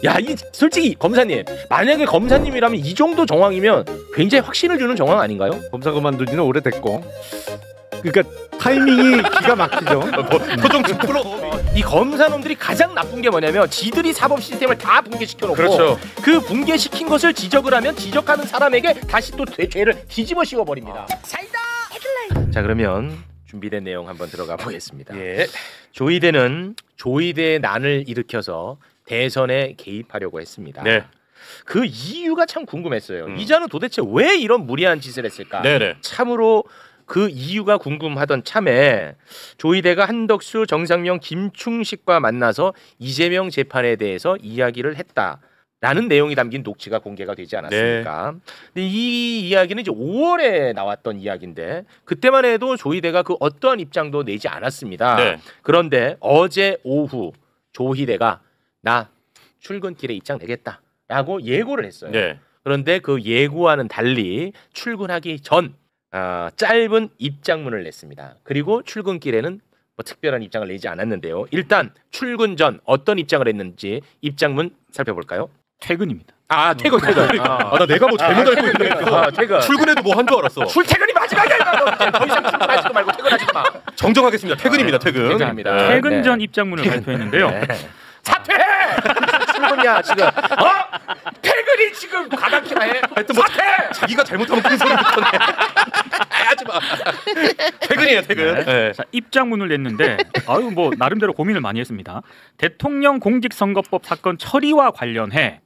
야, 이 솔직히 검사님, 만약에 검사님이라면 이 정도 정황이면 굉장히 확신을 주는 정황 아닌가요? 검사 그만둔 지는 오래됐고. 그러니까 타이밍이 기가 막히죠. 표정 좀 풀어. 이 검사놈들이 가장 나쁜 게 뭐냐면 지들이 사법 시스템을 다 붕괴시켜놓고 그렇죠. 그 붕괴시킨 것을 지적을 하면 지적하는 사람에게 다시 또 죄를 뒤집어 씌워버립니다. 사이다 헤드라인. 자, 그러면 준비된 내용 한번 들어가 보겠습니다. 예. 조이대는 조이대의 난을 일으켜서 대선에 개입하려고 했습니다. 네. 그 이유가 참 궁금했어요. 이자는 도대체 왜 이런 무리한 짓을 했을까? 네네. 참으로 그 이유가 궁금하던 참에 조이대가 한덕수, 정상명, 김충식과 만나서 이재명 재판에 대해서 이야기를 했다라는 내용이 담긴 녹취가 공개가 되지 않았습니까? 근데 이 이야기는 이제 5월에 나왔던 이야기인데 그때만 해도 조이대가 그 어떠한 입장도 내지 않았습니다. 네. 그런데 어제 오후 조희대가 나 출근길에 입장 내겠다라고 예고를 했어요. 네. 그런데 그 예고와는 달리 출근하기 전 짧은 입장문을 냈습니다. 그리고 출근길에는 뭐 특별한 입장을 내지 않았는데요. 일단 출근 전 어떤 입장을 했는지 입장문 살펴볼까요? 퇴근입니다. 퇴근. 나 내가 뭐 잘못 알고 있네. 퇴근. 출근해도 뭐 한 줄 알았어. 출퇴근이 마지막이야. 더 이상 출근하지도 말고 퇴근하지 마. 정정하겠습니다. 퇴근입니다. 퇴근. 퇴근입니다. 네. 퇴근 전 입장문을 발표했는데요. 사퇴해! 출근이야 지금. 퇴근이 지금 가당키나 해. 하여튼 뭐 자기가 잘못하면 큰 소리 붙었네. 하지 마. 퇴근이에요, 퇴근. 네. 자, 입장문을 냈는데 뭐 나름대로 고민을 많이 했습니다. 대통령 공직선거법 사건 처리와 관련해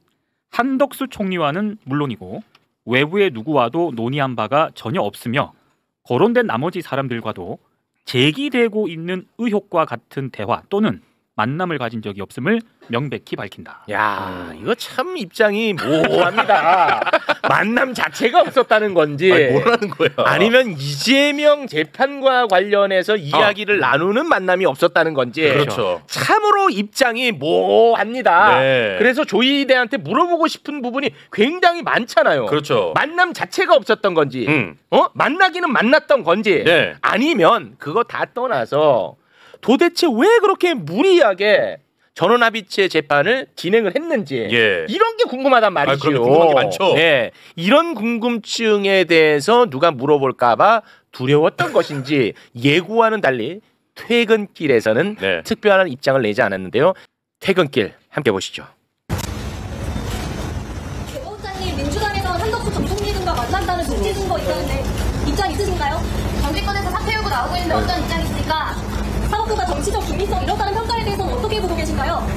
한덕수 총리와는 물론이고 외부의 누구와도 논의한 바가 전혀 없으며 거론된 나머지 사람들과도 제기되고 있는 의혹과 같은 대화 또는 만남을 가진 적이 없음을 명백히 밝힌다. 야, 이거 참 입장이 모호합니다. 만남 자체가 없었다는 건지, 아니, 뭐라는 거야? 아니면 이재명 재판과 관련해서 이야기를 나누는 만남이 없었다는 건지, 그렇죠. 참으로 입장이 모호합니다. 네. 그래서 조이대한테 물어보고 싶은 부분이 굉장히 많잖아요. 그렇죠. 만남 자체가 없었던 건지, 만나기는 만났던 건지, 네. 아니면 그거 다 떠나서 도대체 왜 그렇게 무리하게 전원합의체 재판을 진행을 했는지 이런 게 궁금하단 말이죠. 그럼 궁금한 게 많죠. 네, 이런 궁금증에 대해서 누가 물어볼까봐 두려웠던 것인지 예고와는 달리 퇴근길에서는 특별한 입장을 내지 않았는데요. 퇴근길 함께 보시죠. 대법원장님, 민주당에서 한덕수 전 총리님과 만난다는 정치 증거 있었는데 입장 있으신가요? 정치권에서 사퇴하고 나오고 있는데 어떤 입장 있습니까? 사법부가 정치적 중립성 이렇다는 평가에 대해서는 어떻게 보고 계신가요?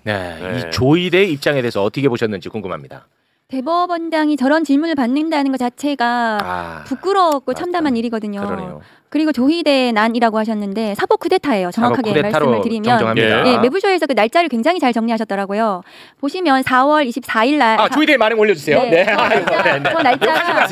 이 조이대의 입장에 대해서 어떻게 보셨는지 궁금합니다. 대법원장이 저런 질문을 받는다는 것 자체가 부끄럽고 참담한 일이거든요. 그러네요. 그리고 조희대 난이라고 하셨는데 사법 쿠데타예요. 정확하게 말씀을 드리면 매부쇼에서 그 날짜를 굉장히 잘 정리하셨더라고요. 보시면 4월 24일 날 조희대 많이 올려주세요. 저 날짜가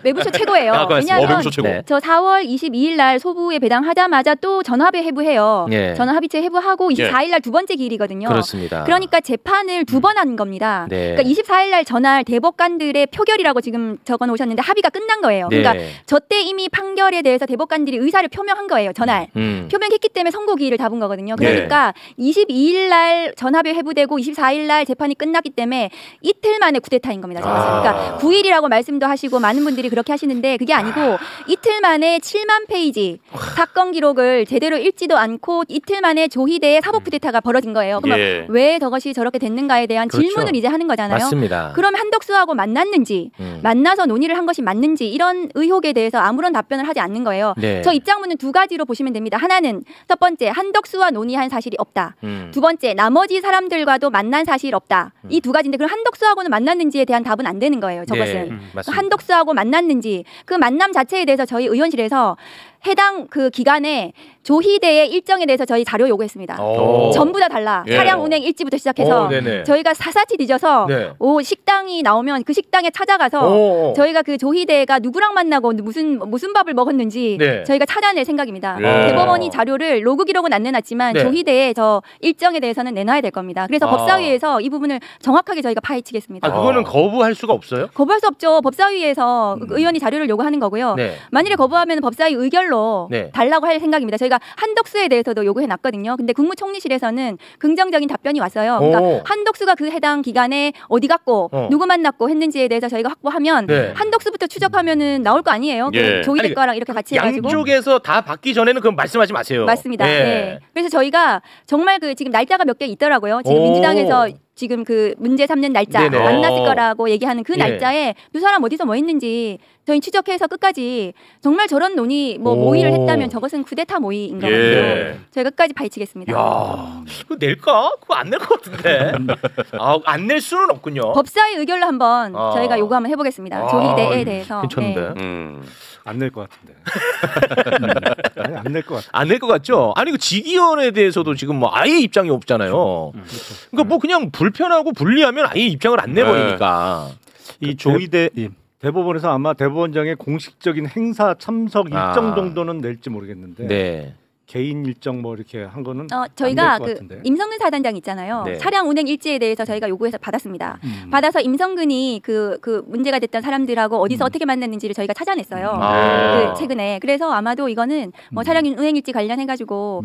매부쇼 최고예요. 왜냐하면 저 4월 22일 날 소부에 배당하자마자 또 전화합의 해부해요. 전화합의체 해부하고 24일 날 두 번째 기일이거든요. 그렇습니다. 그러니까 재판을 두 번 한 겁니다. 그러니까 24일 날 전날 대법관들의 표결이라고 지금 적어놓으셨는데 합의가 끝난 거예요. 그러니까 저때 이미 판결에 대해서 대법관들이 의사를 표명한 거예요. 전날 표명했기 때문에 선고기일을 잡은 거거든요. 그러니까 22일 날 전합의 회부되고 24일 날 재판이 끝났기 때문에 이틀 만에 쿠데타인 겁니다. 그러니까 9일이라고 말씀도 하시고 많은 분들이 그렇게 하시는데 그게 아니고 이틀 만에 7만 페이지 사건 기록을 제대로 읽지도 않고 이틀 만에 조희대의 사법 쿠데타가 벌어진 거예요. 그러면 왜 저것이 저렇게 됐는가에 대한 질문을 이제 하는 거잖아요. 맞습니다. 그럼 한덕수하고 만났는지 만나서 논의를 한 것이 맞는지 이런 의혹에 대해서 아무런 답변을 하지 않는 거예요. 저 입장문은 두 가지로 보시면 됩니다. 하나는 첫 번째 한덕수와 논의한 사실이 없다. 두 번째 나머지 사람들과도 만난 사실 없다. 이 두 가지인데 그럼 한덕수하고는 만났는지에 대한 답은 안 되는 거예요. 저것은 한덕수하고 만났는지 그 만남 자체에 대해서 저희 의원실에서 해당 그 기간에 조희대의 일정에 대해서 저희 자료 요구했습니다. 전부 다 달라. 차량 운행 일지부터 시작해서 저희가 사사치 뒤져서 식당이 나오면 그 식당에 찾아가서 저희가 그 조희대가 누구랑 만나고 무슨 밥을 먹었는지 저희가 찾아낼 생각입니다. 대법원이 자료를 로그 기록은 안 내놨지만 조희대의 저 일정에 대해서는 내놔야 될 겁니다. 그래서 법사위에서 이 부분을 정확하게 저희가 파헤치겠습니다. 그거는 거부할 수가 없어요? 거부할 수 없죠. 법사위에서 의원이 자료를 요구하는 거고요. 만일에 거부하면 법사위 의결로 정말로 네. 달라고 할 생각입니다. 저희가 한덕수에 대해서도 요구해놨거든요. 근데 국무총리실에서는 긍정적인 답변이 왔어요. 그러니까 한덕수가 그 해당 기간에 어디 갔고 누구 만났고 했는지에 대해서 저희가 확보하면 네. 한덕수부터 추적하면은 나올 거 아니에요. 예. 그 조희대 거랑 이렇게 같이 해가지고. 양쪽에서 다 받기 전에는 그럼 말씀하지 마세요. 맞습니다. 예. 네. 그래서 저희가 정말 그 지금 날짜가 몇 개 있더라고요. 지금 오. 민주당에서 지금 그 문제 삼는 날짜 네네. 만났을 거라고 얘기하는 그 예. 날짜에 두 사람 어디서 뭐 했는지 저희 추적해서 끝까지 정말 저런 논의 뭐 오. 모의를 했다면 저것은 쿠데타 모의인 거거든요. 예. 저희가 끝까지 파헤치겠습니다. 야, 그거 낼까? 그거 안 낼 것 같은데. 안 낼 수는 없군요. 법사의 의결로 한번 아. 저희가 요구 한번 해보겠습니다. 아, 조희대에 대해서. 괜찮은데. 네. 안 낼 것 같은데. 아니, 안 낼 것 같아. 안 낼 것 같죠? 아니 그 직위원에 대해서도 지금 뭐 아예 입장이 없잖아요. 그러니까 뭐 그냥 불편하고 불리하면 아예 입장을 안 내버리니까. 이 조희대 대법원에서 아마 대법원장의 공식적인 행사 참석 일정 정도는 낼지 모르겠는데 네. 개인 일정 뭐 이렇게 한 거는 저희가 안될것 그 같은데. 임성근 사단장 있잖아요. 네. 차량 운행 일지에 대해서 저희가 요구해서 받았습니다. 받아서 임성근이 그 문제가 됐던 사람들하고 어디서 어떻게 만났는지를 저희가 찾아냈어요. 그 최근에. 그래서 아마도 이거는 뭐 차량 운행 일지 관련해 가지고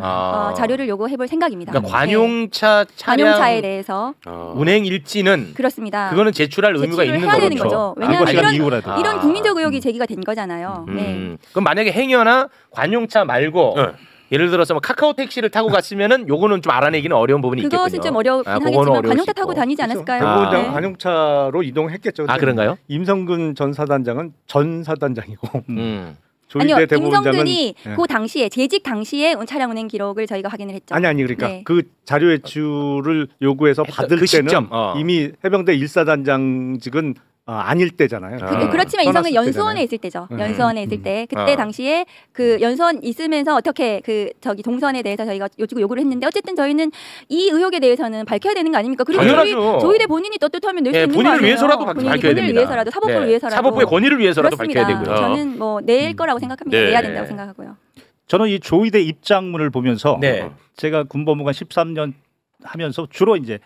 자료를 요구해볼 생각입니다. 그러니까 관용차 차량 관용차에 대해서 운행 일지는 그렇습니다. 그거는 제출할 의무가 제출을 있는 해야 거죠. 되는 거죠. 왜냐하면 이후라도. 이런 국민적 의혹이 제기가 된 거잖아요. 네. 그럼 만약에 행여나 관용차 말고 예를 들어서 뭐 카카오 택시를 타고 갔으면은 요거는 좀 알아내기는 어려운 부분이 있겠군요. 그것은 좀 어렵긴 그거는 하겠지만 어려울 관용차 수 타고 있고. 다니지 않았을까요? 대법원장 네. 관용차로 이동했겠죠. 아 그런가요? 임성근 전 사단장은 전 사단장이고 조희대 아니요, 대법원장은 임성근이 그 당시에 재직 당시에 차량 운행 기록을 저희가 확인을 했죠. 아니 그러니까 네. 그 자료 외출을 요구해서 받을 그 때는 시점, 이미 해병대 1사단장직은 아닐 때잖아요. 그렇지만 임성근 떠났을 연수원에 때잖아요. 있을 때죠. 연수원에 있을 때 그때 당시에 그 연수원 있으면서 어떻게 그 저기 동선에 대해서 저희가 요구를 했는데 어쨌든 저희는 이 의혹에 대해서는 밝혀야 되는 거 아닙니까? 그리고 당연하죠. 조희대 본인이 떳떳하면 낼 수 있는 거 본인을 아니에요? 위해서라도 밝혀야 본인을 됩니다. 위해서라도 사법부를 위해서라도 사법부의 권위를 위해서라도 그렇습니다. 밝혀야 되고요. 저는 뭐 낼 거라고 생각합니다. 네. 내야 된다고 생각하고요. 저는 이 조희대 입장문을 보면서 네. 제가 군법무관 13년 하면서 주로 이제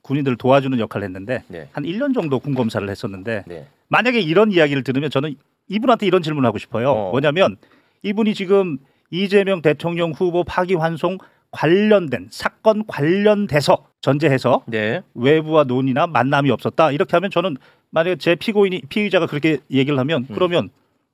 군인들을 도와주는 역할을 했는데 네. 한 1년 정도 군검사를 했었는데 네. 만약에 이런 이야기를 들으면 저는 이분한테 이런 질문을 하고 싶어요. 뭐냐면 이분이 지금 이재명 대통령 후보 파기환송 관련된 사건 관련돼서 전제해서 네. 외부와 논의나 만남이 없었다 이렇게 하면 저는 만약에 제 피의자가 그렇게 얘기를 하면 그러면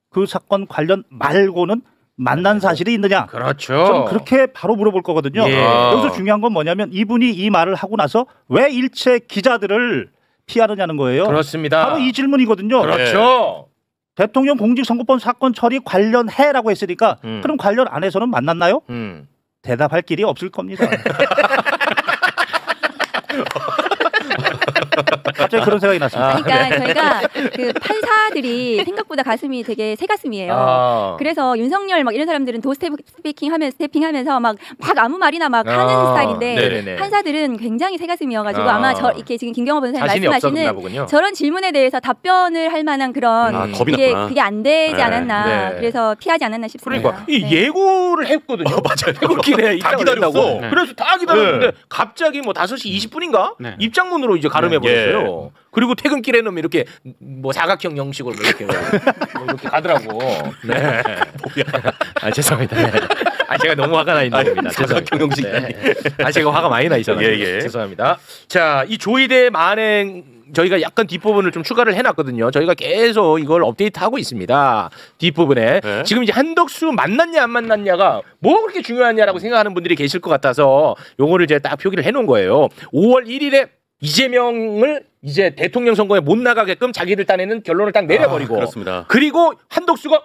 그 사건 관련 말고는 만난 사실이 있느냐? 그렇죠. 저는 그렇게 바로 물어볼 거거든요. 예. 여기서 중요한 건 뭐냐면 이분이 이 말을 하고 나서 왜 일체 기자들을 피하느냐는 거예요. 그렇습니다. 바로 이 질문이거든요. 그렇죠. 대통령 공직선거법 사건 처리 관련해라고 했으니까 그럼 관련 안에서는 만났나요? 대답할 길이 없을 겁니다. 갑자기 그런 생각이 났습니다. 그러니까 저희가 그 판사들이 생각보다 가슴이 되게 새 가슴이에요. 그래서 윤석열 막 이런 사람들은 스태핑하면서 막 아무 말이나 막 하는 스타일인데 네네네. 판사들은 굉장히 새 가슴이어가지고 아마 이렇게 지금 김경호 변호사님 자신이 말씀하시는 보군요. 저런 질문에 대해서 답변을 할 만한 그런 겁이 이게 났구나. 그게 안 되지 않았나 네. 그래서 피하지 않았나 싶습니다. 그러니까 이 네. 예고를 했거든요. 맞아요. 태극기네 다 기다렸어. 네. 그래서 다 기다렸는데 갑자기 뭐 5시 20분인가 네. 입장문으로 이제 가름해 버렸어요. 예. 그리고 퇴근길에는 이렇게 뭐 사각형 형식으로 뭐 이렇게 뭐 이렇게 가더라고. 네. 아 죄송합니다. 네. 아 제가 너무 화가 나 있는 겁니다. 사각형 형식. 네. 아 제가 화가 많이 나 있어요. 예. 죄송합니다. 자, 이 조희대 만행 저희가 약간 뒷부분을 좀 추가를 해놨거든요. 저희가 계속 이걸 업데이트하고 있습니다. 뒷부분에 네. 지금 이제 한덕수 만났냐 안 만났냐가 뭐 그렇게 중요하냐라고 생각하는 분들이 계실 것 같아서 요거를 제가 딱 표기를 해놓은 거예요. 5월 1일에 이재명을 이제 대통령 선거에 못 나가게끔 자기들 딴에는 결론을 딱 내려버리고 그렇습니다. 그리고 한덕수가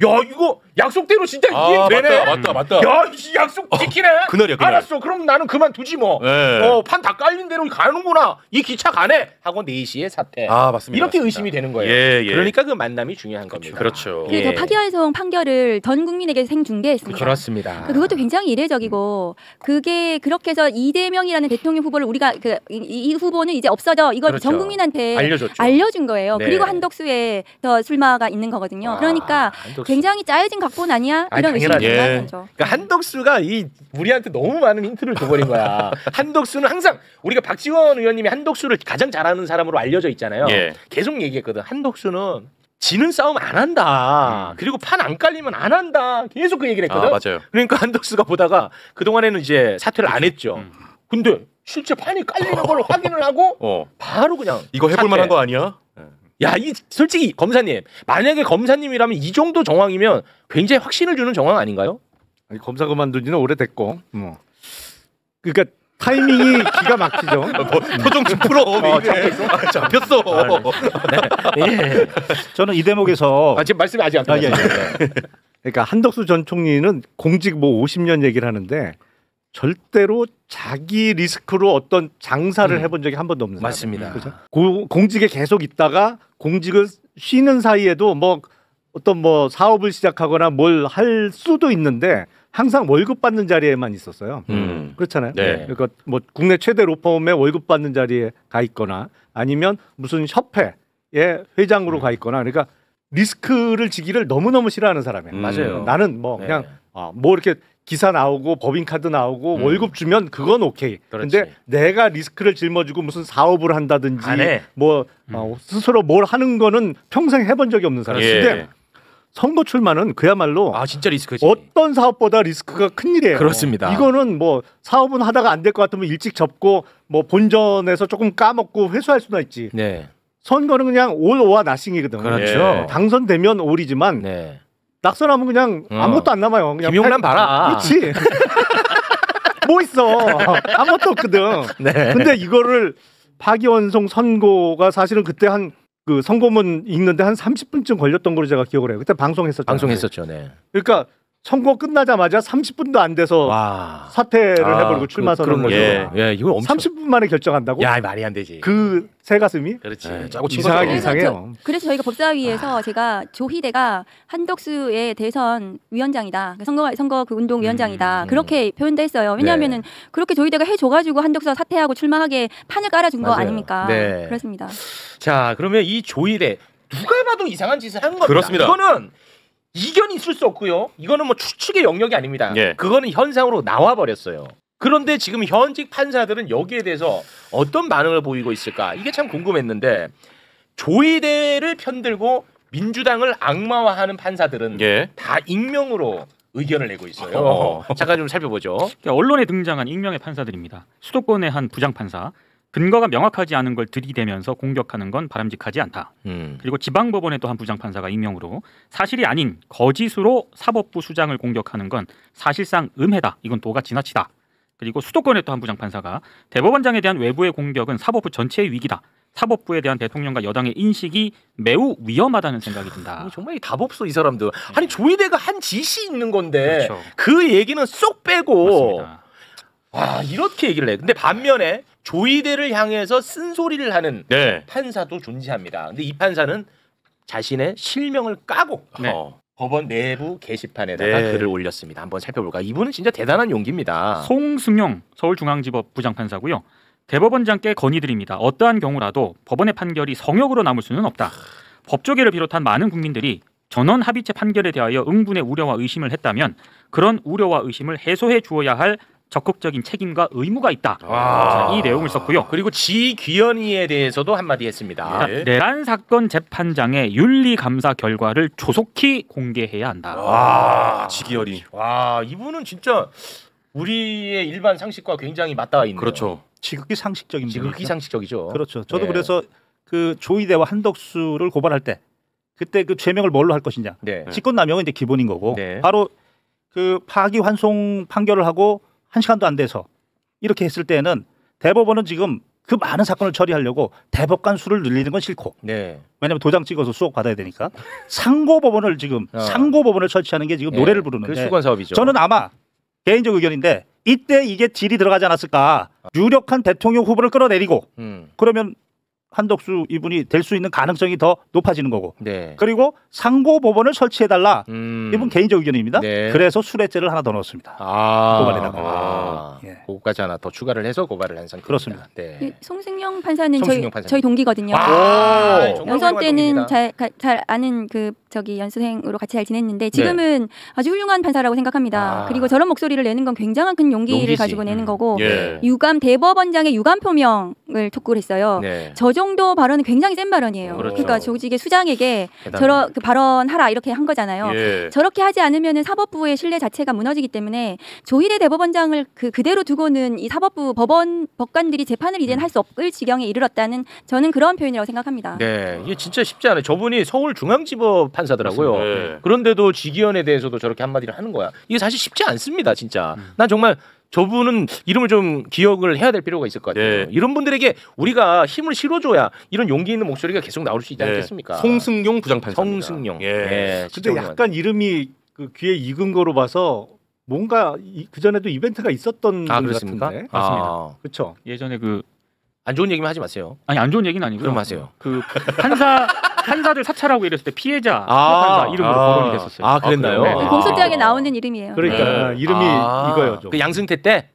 야 이거 약속대로 진짜 이게 되네. 맞다. 야, 이 약속 지키네. 그날이야, 그날. 알았어. 그럼 나는 그만두지 뭐. 네. 판 다 깔린 대로 가는구나. 이 기차 가네. 하고 4시에 사퇴. 맞습니다. 이렇게 맞습니다. 의심이 되는 거예요. 예. 그러니까 그 만남이 중요한 겁니다. 그렇죠. 그래서 예. 파기환송 판결을 전 국민에게 생중계했습니다. 그렇습니다. 그것도 굉장히 이례적이고 그게 그렇게 해서 이재명이라는 대통령 후보를 우리가 이 후보는 이제 없어져 이걸 그렇죠. 전 국민한테 알려줬죠. 알려준 거예요. 네. 그리고 한덕수의 더 출마가 있는 거거든요. 그러니까 한덕수. 굉장히 짜여진 각본 아니야? 이런 의심이 당연하죠. 들어가는 예. 거죠. 그러니까 한덕수가 우리한테 너무 많은 힌트를 줘버린 거야. 한덕수는 항상 우리가 박지원 의원님이 한덕수를 가장 잘하는 사람으로 알려져 있잖아요. 예. 계속 얘기했거든. 한덕수는 지는 싸움 안 한다. 그리고 판 안 깔리면 안 한다. 계속 그 얘기를 했거든. 맞아요. 그러니까 한덕수가 보다가 그동안에는 이제 사퇴를 안 했죠. 근데 실제 판이 깔리는 걸 확인을 하고 바로 그냥 이거 해볼 만한 거 아니야? 야, 이 솔직히 검사님, 만약에 검사님이라면 이 정도 정황이면 굉장히 확신을 주는 정황 아닌가요? 아니, 검사 그만둔 지는 오래됐고 그러니까 타이밍이 기가 막히죠. 표정 좀 풀어. 잡혔어. 네. 저는 이 대목에서 지금 말씀이 아직 안 끝났어요. 그러니까 한덕수 전 총리는 공직 뭐 50년 얘기를 하는데 절대로 자기 리스크로 어떤 장사를 해본 적이 한 번도 없는 맞습니다. 그죠? 공직에 계속 있다가 공직을 쉬는 사이에도 뭐 어떤 뭐 사업을 시작하거나 뭘 할 수도 있는데 항상 월급 받는 자리에만 있었어요. 그렇잖아요. 네. 그러니까 뭐 국내 최대 로펌에 월급 받는 자리에 가 있거나 아니면 무슨 협회의 회장으로 가 있거나 그러니까 리스크를 지기를 너무너무 싫어하는 사람이에요. 맞아요. 나는 뭐 그냥 뭐 이렇게 기사 나오고 법인카드 나오고 월급 주면 그건 오케이. 근데 내가 리스크를 짊어지고 무슨 사업을 한다든지 뭐 스스로 뭘 하는 거는 평생 해본 적이 없는 사람인데 선거 출마는 그야말로 진짜 리스크지. 어떤 사업보다 리스크가 큰 일이에요. 그렇습니다. 이거는 뭐 사업은 하다가 안 될 것 같으면 일찍 접고 뭐 본전에서 조금 까먹고 회수할 수는 있지. 네. 선거는 그냥 올 오와 나싱이거든. 그렇죠. 당선되면 올이지만 낙선하면 그냥 아무것도 안 남아요. 그냥 김용남 봐라. 그렇지. 뭐 있어. 아무것도 없거든. 근데 이거를 파기환송 선고가 사실은 그때 한 그 선고문 읽는데 한 30분쯤 걸렸던 걸로 제가 기억을 해요. 그때 방송했었죠. 네. 그러니까 선거 끝나자마자 30분도 안 돼서 사퇴를 해버리고 출마 선언을 거죠. 이거 엄청 30분 만에 결정한다고? 야, 말이 안 되지. 그 새 가슴이? 그렇지. 이상하게 이상해요. 그래서 저희가 법사위에서 제가 조희대가 한덕수의 대선 위원장이다, 선거 그 운동 위원장이다 그렇게 표현도 했어요. 왜냐하면은 그렇게 조희대가 해줘가지고 한덕수가 사퇴하고 출마하게 판을 깔아준 거 아닙니까? 그렇습니다. 자, 그러면 이 조희대 누가 봐도 이상한 짓을 한 겁니다. 그렇습니다. 이거는 이견이 있을 수 없고요. 이거는 뭐 추측의 영역이 아닙니다. 그거는 현상으로 나와 버렸어요. 그런데 지금 현직 판사들은 여기에 대해서 어떤 반응을 보이고 있을까? 이게 참 궁금했는데 조희대를 편들고 민주당을 악마화하는 판사들은 다 익명으로 의견을 내고 있어요. 잠깐 좀 살펴보죠. 언론에 등장한 익명의 판사들입니다. 수도권의 한 부장판사. 근거가 명확하지 않은 걸 들이대면서 공격하는 건 바람직하지 않다. 그리고 지방법원의 또 한 부장판사가 익명으로 사실이 아닌 거짓으로 사법부 수장을 공격하는 건 사실상 음해다. 이건 도가 지나치다. 그리고 수도권의 또 한 부장판사가 대법원장에 대한 외부의 공격은 사법부 전체의 위기다. 사법부에 대한 대통령과 여당의 인식이 매우 위험하다는 생각이 든다. 정말 이 답 없어 이 사람들. 아니 조희대가 한 짓이 있는 건데 그 얘기는 쏙 빼고 이렇게 얘기를 해. 근데 반면에 조희대를 향해서 쓴소리를 하는 판사도 존재합니다. 근데 이 판사는 자신의 실명을 까고 법원 내부 게시판에다가 글을 올렸습니다. 한번 살펴볼까? 이분은 진짜 대단한 용기입니다. 송승용 서울중앙지법 부장판사고요. 대법원장께 건의드립니다. 어떠한 경우라도 법원의 판결이 성역으로 남을 수는 없다. 법조계를 비롯한 많은 국민들이 전원 합의체 판결에 대하여 응분의 우려와 의심을 했다면 그런 우려와 의심을 해소해 주어야 할 적극적인 책임과 의무가 있다. 이 내용을 썼고요. 그리고 지귀현이에 대해서도 한마디 했습니다. 내란 사건 재판장의 윤리 감사 결과를 조속히 공개해야 한다. 지귀현이. 와, 이분은 진짜 우리의 일반 상식과 굉장히 맞닿아 있는. 그렇죠. 지극히 상식적인 지극히 상식적이죠. 그렇죠. 저도 그래서 그 조희대와 한덕수를 고발할 때 그때 그 죄명을 뭘로 할 것이냐. 직권남용은 이제 기본인 거고 바로 그 파기환송 판결을 하고 1시간도 안 돼서 이렇게 했을 때는 대법원은 지금 그 많은 사건을 처리하려고 대법관 수를 늘리는 건 싫고 왜냐하면 도장 찍어서 수억 받아야 되니까 상고법원을 지금 상고법원을 설치하는 게 지금 노래를 부르는데 그 수건 사업이죠. 저는 아마 개인적 의견인데 이때 이게 딜이 들어가지 않았을까. 유력한 대통령 후보를 끌어내리고 그러면 한덕수 이분이 될 수 있는 가능성이 더 높아지는 거고 그리고 상고법원을 설치해달라 이분 개인적 의견입니다. 그래서 수뢰죄를 하나 더 넣었습니다. 고발에다가 예. 그거까지 하나 더 추가를 해서 고발을 한 상태입니다. 그렇습니다. 네. 송승용 판사는 송승용 판사님. 저희 동기거든요. 연수원 때는 잘 아는 그 연수생으로 같이 잘 지냈는데 지금은 아주 훌륭한 판사라고 생각합니다. 그리고 저런 목소리를 내는 건 굉장한 큰 용기를 가지고 내는 거고 유감 대법원장의 유감 표명을 촉구를 했어요. 저 정도 발언은 굉장히 센 발언이에요. 그러니까 조직의 수장에게 저런 그 발언하라 이렇게 한 거잖아요. 저렇게 하지 않으면은 사법부의 신뢰 자체가 무너지기 때문에 조희대 대법원장을 그대로 두고는 이 사법부 법관들이 재판을 이제는 할 수 없을 지경에 이르렀다는 저는 그런 표현이라고 생각합니다. 네, 이게 진짜 쉽지 않아요. 저분이 서울중앙지법 판사더라고요. 그런데도 직위원에 대해서도 저렇게 한마디를 하는 거야. 이게 사실 쉽지 않습니다, 진짜. 난 정말 저분은 이름을 좀 기억을 해야 될 필요가 있을 것 같아요. 이런 분들에게 우리가 힘을 실어줘야 이런 용기 있는 목소리가 계속 나올 수 있지 않겠습니까? 송승용 부장판사. 송승용. 근데 약간 이름이 그 귀에 익은 거로 봐서 뭔가 그 전에도 이벤트가 있었던 분 그렇습니까? 같은데. 맞습니다. 그렇죠. 예전에 안 좋은 얘기만 하지 마세요. 아니 안 좋은 얘기는 아니고요. 그럼 하세요. 그 판사들 사찰하고 이랬을 때 피해자 판사 이름으로 거론이 됐었어요. 그랬나요? 네. 공소장에 나오는 이름이에요. 그러니까 이름이 이거요. 그 양승태 때?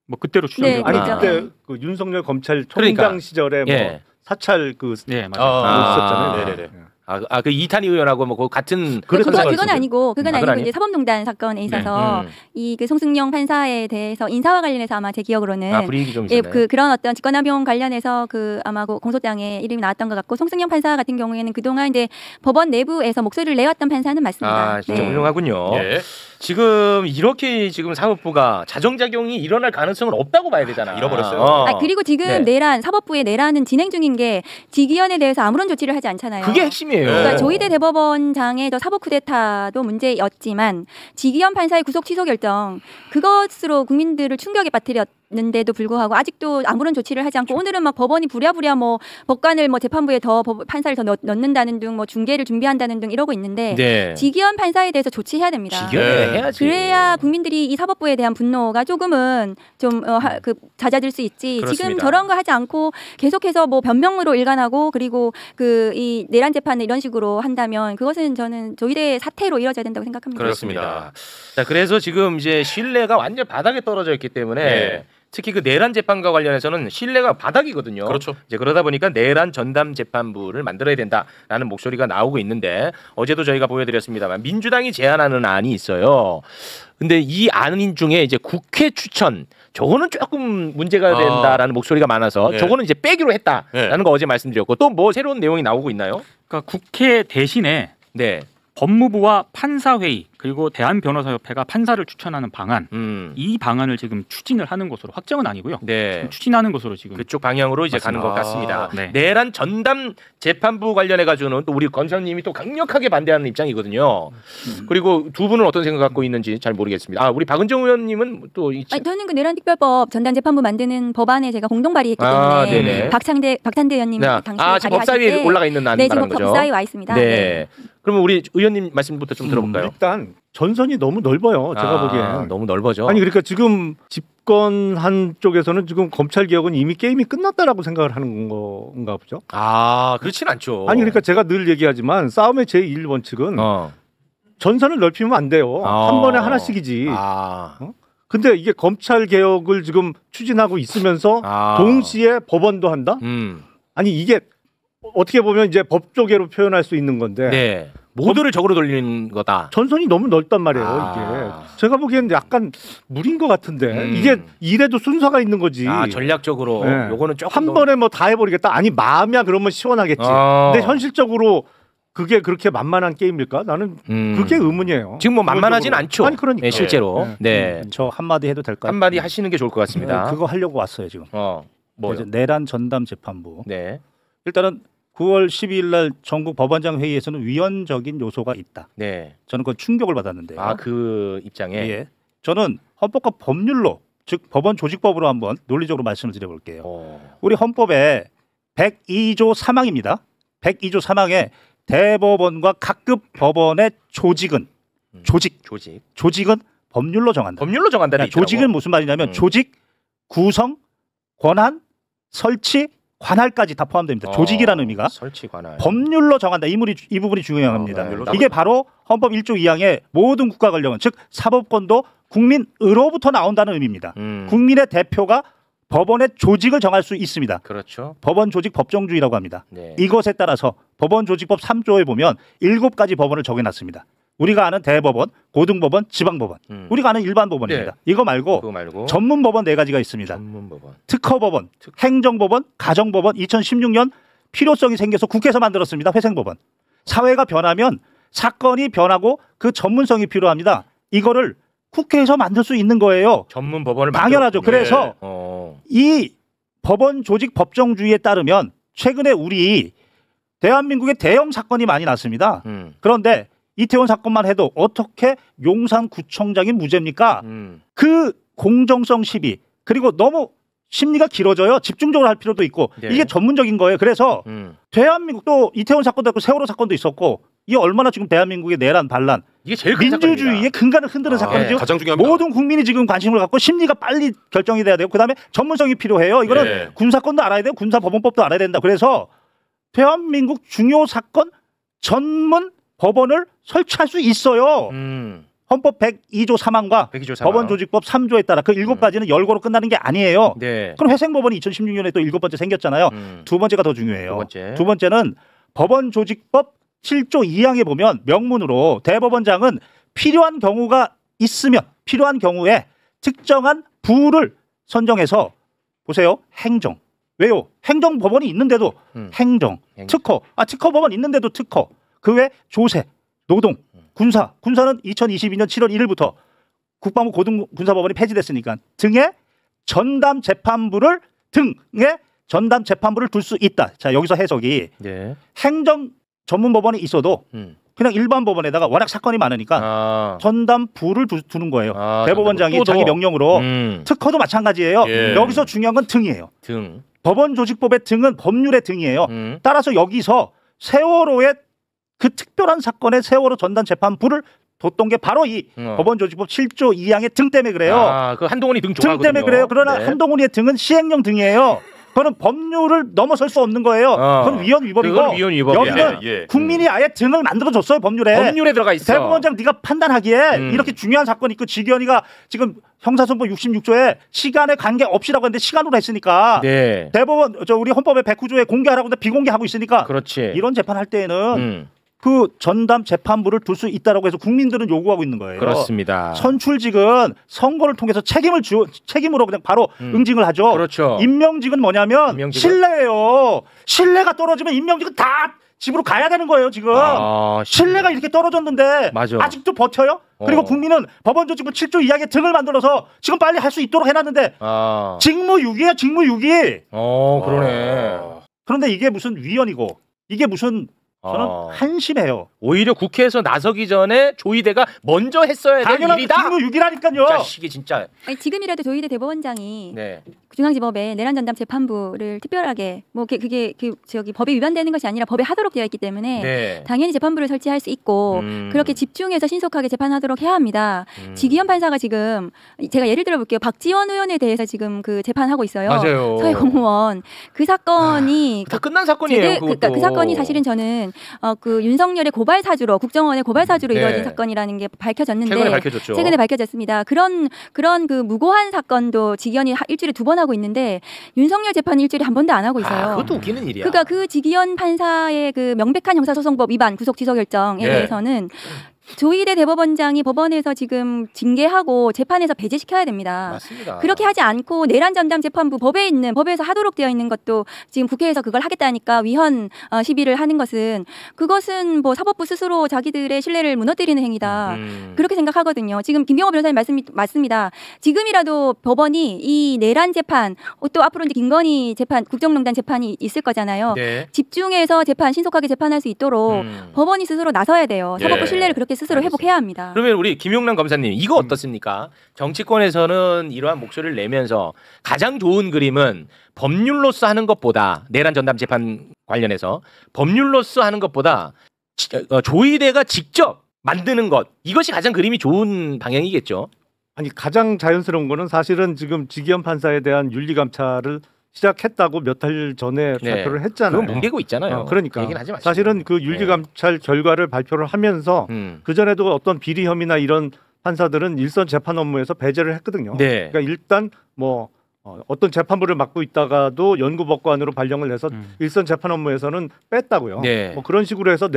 뭐 그때로 추정. 아니 그때 그 윤석열 검찰총장 시절에 뭐 사찰 맞아요. 있었잖아요. 네네네. 그 이탄희 의원하고 뭐 같은 그건 아니고 이제 사법농단 사건에 있어서 이 그 송승용 판사에 대해서 인사와 관련해서 아마 제 기억으로는 불이익이 좀 있었나요? 그런 어떤 직권남용 관련해서 아마 그 공소장에 이름이 나왔던 것 같고 송승용 판사 같은 경우에는 그동안 이제 법원 내부에서 목소리를 내왔던 판사는 맞습니다. 진짜 훌륭하군요. 지금 이렇게 지금 사법부가 자정작용이 일어날 가능성은 없다고 봐야 되잖아. 잃어버렸어요. 그리고 지금 사법부의 내란은 진행 중인 게 직위원에 대해서 아무런 조치를 하지 않잖아요. 그게 핵심이에요. 그러니까 조희대 대법원장의 사법 쿠데타도 문제였지만 직위원 판사의 구속 취소 결정 그것으로 국민들을 충격에 빠뜨렸는데도 불구하고 아직도 아무런 조치를 하지 않고 오늘은 막 법원이 부랴부랴 뭐 법관을 뭐 재판부에 판사를 더 넣는다는 등 뭐 중계를 준비한다는 등 이러고 있는데 직위원 판사에 대해서 조치해야 됩니다. 해야지. 그래야 국민들이 이 사법부에 대한 분노가 조금은 좀 잦아들 수 있지. 그렇습니다. 지금 저런 거 하지 않고 계속해서 뭐 변명으로 일관하고 그리고 이 내란 재판을 이런 식으로 한다면 그것은 저는 조희대 사태로 이어져야 된다고 생각합니다. 그렇습니다. 자, 그래서 지금 이제 신뢰가 완전 바닥에 떨어져 있기 때문에 특히 그 내란 재판과 관련해서는 신뢰가 바닥이거든요. 그렇죠. 이제 그러다 보니까 내란 전담 재판부를 만들어야 된다라는 목소리가 나오고 있는데 어제도 저희가 보여드렸습니다만 민주당이 제안하는 안이 있어요. 근데 이 안 중에 이제 국회 추천 저거는 조금 문제가 된다라는 목소리가 많아서 저거는 이제 빼기로 했다라는 거 어제 말씀드렸고 또 뭐 새로운 내용이 나오고 있나요? 그러니까 국회 대신에 법무부와 판사회의 그리고 대한변호사협회가 판사를 추천하는 방안 이 방안을 지금 추진을 하는 것으로 확정은 아니고요. 지금 추진하는 것으로 지금 그쪽 방향으로 이제 맞습니다. 가는 것 같습니다. 내란 전담 재판부 관련해 가지고는 또 우리 권사님이 또 강력하게 반대하는 입장이거든요. 그리고 두 분은 어떤 생각 갖고 있는지 잘 모르겠습니다. 우리 박은정 의원님은 또 저는 그 내란 특별법 전담 재판부 만드는 법안에 제가 공동 발의했기 때문에 박찬대 의원님이 당시 지금 법사위에 올라가 있는 안 지금 거죠? 법사위에 와 있습니다. 그러면 우리 의원님 말씀부터 좀 들어볼까요? 일단 전선이 너무 넓어요. 제가 보기에는. 너무 넓어져. 아니 그러니까 지금 집권한 쪽에서는 지금 검찰 개혁은 이미 게임이 끝났다라고 생각을 하는 건가 보죠. 그렇진 않죠. 아니 그러니까 제가 늘 얘기하지만 싸움의 제1원칙은 전선을 넓히면 안 돼요. 한 번에 하나씩이지. 근데 이게 검찰 개혁을 지금 추진하고 있으면서 동시에 법원도 한다? 아니 이게 어떻게 보면 이제 법조계로 표현할 수 있는 건데 모두를 적으로 돌리는 거다. 전선이 너무 넓단 말이에요. 이게 제가 보기에는 약간 무리인 것 같은데 이게 이래도 순서가 있는 거지. 전략적으로 요거는 조금 한 번에 뭐 다 해버리겠다. 아니 마음이야 그러면 시원하겠지. 근데 현실적으로 그게 그렇게 만만한 게임일까? 나는 그게 의문이에요. 지금 뭐 만만하진 않죠. 아니 그러니까. 실제로. 저 한마디 해도 될까요? 한마디 하시는 게 좋을 것 같습니다. 그거 하려고 왔어요 지금. 뭐요? 내란 전담 재판부. 일단은 9월 12일 날 전국 법원장 회의에서는 위헌적인 요소가 있다. 저는 그 충격을 받았는데요. 그 입장에. 저는 헌법과 법률로 즉 법원 조직법으로 한번 논리적으로 말씀을 드려볼게요. 우리 헌법에 102조 3항입니다. 102조 3항에 대법원과 각급 법원의 조직은 조직은 법률로 정한다. 법률로 정한다는 조직은 무슨 말이냐면 조직, 구성, 권한, 설치, 관할까지 다 포함됩니다. 조직이라는 의미가 설치, 관할. 법률로 정한다. 이 부분이 중요합니다. 이게 바로 헌법 1조 2항의 모든 국가 권력은 즉 사법권도 국민으로부터 나온다는 의미입니다. 국민의 대표가 법원의 조직을 정할 수 있습니다. 그렇죠. 법원 조직 법정주의라고 합니다. 네. 이것에 따라서 법원 조직법 3조에 보면 7가지 법원을 정해놨습니다. 우리가 아는 대법원, 고등법원, 지방법원. 우리가 아는 일반 법원입니다. 네. 이거 말고 전문법원 4가지가 있습니다. 전문법원. 특허법원, 행정법원, 가정법원. 2016년 필요성이 생겨서 국회에서 만들었습니다. 회생법원. 사회가 변하면 사건이 변하고 그 전문성이 필요합니다. 이거를 국회에서 만들 수 있는 거예요. 전문 법원을 당연하죠. 그래서 이 법원 조직 법정주의에 따르면 최근에 우리 대한민국에 대형 사건이 많이 났습니다. 그런데 이태원 사건만 해도 어떻게 용산구청장이 무죄입니까? 그 공정성 시비 그리고 너무 심리가 길어져요. 집중적으로 할 필요도 있고 네. 이게 전문적인 거예요. 그래서 대한민국도 이태원 사건도 있고 세월호 사건도 있었고 이게 얼마나 지금 대한민국의 내란 반란 이게 제일 큰 민주주의의 근간을 흔드는 사건이죠. 가장 중요합니다. 모든 국민이 지금 관심을 갖고 심리가 빨리 결정이 돼야 되고 그다음에 전문성이 필요해요. 이거는 네. 군사건도 알아야 돼요. 군사법원법도 알아야 된다. 그래서 대한민국 중요 사건 전문 법원을 설치할 수 있어요. 헌법 102조 3항과 102조 3항. 법원조직법 3조에 따라 그 7가지는 열고로 끝나는 게 아니에요. 네. 그럼 회생법원이 2016년에 또 7번째 생겼잖아요. 두 번째가 더 중요해요. 두 번째는 법원조직법 7조 2항에 보면 명문으로 대법원장은 필요한 경우가 있으면 필요한 경우에 특정한 부를 선정해서 보세요. 행정. 왜요? 행정법원이 있는데도 행정. 특허. 특허법원 있는데도 특허. 그 외 조세, 노동, 군사. 군사는 2022년 7월 1일부터 국방부 고등군사법원이 폐지됐으니까 등의 전담 재판부를 둘 수 있다. 자, 여기서 해석이 네. 행정 전문 법원이 있어도 그냥 일반 법원에다가 워낙 사건이 많으니까 전담 부를 두는 거예요. 대법원장이 자기 명령으로 특허도 마찬가지예요. 예. 여기서 중요한 건 등이에요. 등. 법원조직법의 등은 법률의 등이에요. 따라서 여기서 세월호의 그 특별한 사건의 세월호 전담 재판부를 뒀던 게 바로 이 법원조직법 7조 2항의 등 때문에 그래요. 그 한동훈이 등 좋아하거든요. 등 때문에 그래요. 그러나 네. 한동훈의 등은 시행령 등이에요. 그거는 법률을 넘어설 수 없는 거예요. 그건 위헌 위법이고 그건 위헌 위법이야. 여기는 국민이 아예 등을 만들어줬어요. 법률에 들어가 있어. 대법원장 네가 판단하기에 이렇게 중요한 사건이 있고 지기현이가 지금 형사소송법 66조에 시간에 관계 없이라고 했는데 시간으로 했으니까 네. 대법원 우리 헌법의 109조에 공개하라고 했는데 비공개하고 있으니까 그렇지. 이런 재판할 때에는 그 전담 재판부를 둘 수 있다라고 해서 국민들은 요구하고 있는 거예요. 그렇습니다. 선출직은 선거를 통해서 책임으로 그냥 바로 응징을 하죠. 그렇죠. 임명직은 뭐냐면 신뢰예요. 신뢰가 떨어지면 임명직은 다 집으로 가야 되는 거예요. 지금 신뢰가 이렇게 떨어졌는데 맞아. 아직도 버텨요? 그리고 국민은 법원조직법 7조 2항의 등을 만들어서 지금 빨리 할 수 있도록 해놨는데 직무유기예요. 직무유기. 그러네. 그런데 이게 무슨 위헌이고 이게 무슨 저는 한심해요. 오히려 국회에서 나서기 전에 조희대가 먼저 했어야 될 일이다. 직무유기라니까요. 자식이 진짜. 아니, 지금이라도 조희대 대법원장이 네. 중앙지법에 내란 전담 재판부를 특별하게 그게 법에 위반되는 것이 아니라 법에 하도록 되어 있기 때문에 네. 당연히 재판부를 설치할 수 있고 그렇게 집중해서 신속하게 재판하도록 해야 합니다. 지기현 판사가 지금 제가 예를 들어볼게요. 박지원 의원에 대해서 지금 그 재판하고 있어요. 맞아요. 서해 공무원 그 사건이 다 끝난 사건이에요. 그 사건이 사실은 저는 그 윤석열의 고발 사주로 국정원의 고발 사주로 네. 이루어진 사건이라는 게 밝혀졌는데 최근에 밝혀졌습니다. 그런 그 무고한 사건도 지기현이 일주일에 2번 하고 있는데 윤석열 재판은 일주일에 한 번도 안 하고 있어요. 그것도 웃기는 일이야. 그러니까 그 지기현 판사의 그 명백한 형사소송법 위반 구속 취소 결정에 대해서는 조희대 대법원장이 법원에서 지금 징계하고 재판에서 배제시켜야 됩니다. 맞습니다. 그렇게 하지 않고 내란 전담 재판부 법에서 하도록 되어 있는 것도 지금 국회에서 그걸 하겠다니까 위헌 시비를 하는 그것은 뭐 사법부 스스로 자기들의 신뢰를 무너뜨리는 행위다. 그렇게 생각하거든요. 지금 김병호 변호사님 말씀이 맞습니다. 지금이라도 법원이 이 내란 재판 또 앞으로 이제 김건희 재판 국정농단 재판이 있을 거잖아요. 네. 집중해서 신속하게 재판할 수 있도록 법원이 스스로 나서야 돼요. 사법부 신뢰를 그렇게 스스로 회복해야 합니다. 그러면 우리 김용남 검사님 이거 어떻습니까? 정치권에서는 이러한 목소리를 내면서 가장 좋은 그림은 법률로서 하는 것보다 내란 전담 재판 관련해서 법률로서 하는 것보다 조희대가 직접 만드는 것 이것이 가장 그림이 좋은 방향이겠죠. 아니 가장 자연스러운 거는 사실은 지금 지기현 판사에 대한 윤리감찰을 시작했다고 몇 달 전에 발표를 했잖아요. 그건 뭉개고 있잖아요. 그러니까 얘기는 하지 마시고. 사실은 그 윤리감찰 결과를 발표를 하면서 그 전에도 어떤 비리 혐의나 이런 판사들은 일선 재판 업무에서 배제를 했거든요. 네. 그러니까 일단 뭐 어떤 재판부를 맡고 있다가도 연구법관으로 발령을 해서 일선 재판 업무에서는 뺐다고요. 네. 뭐 그런 식으로 해서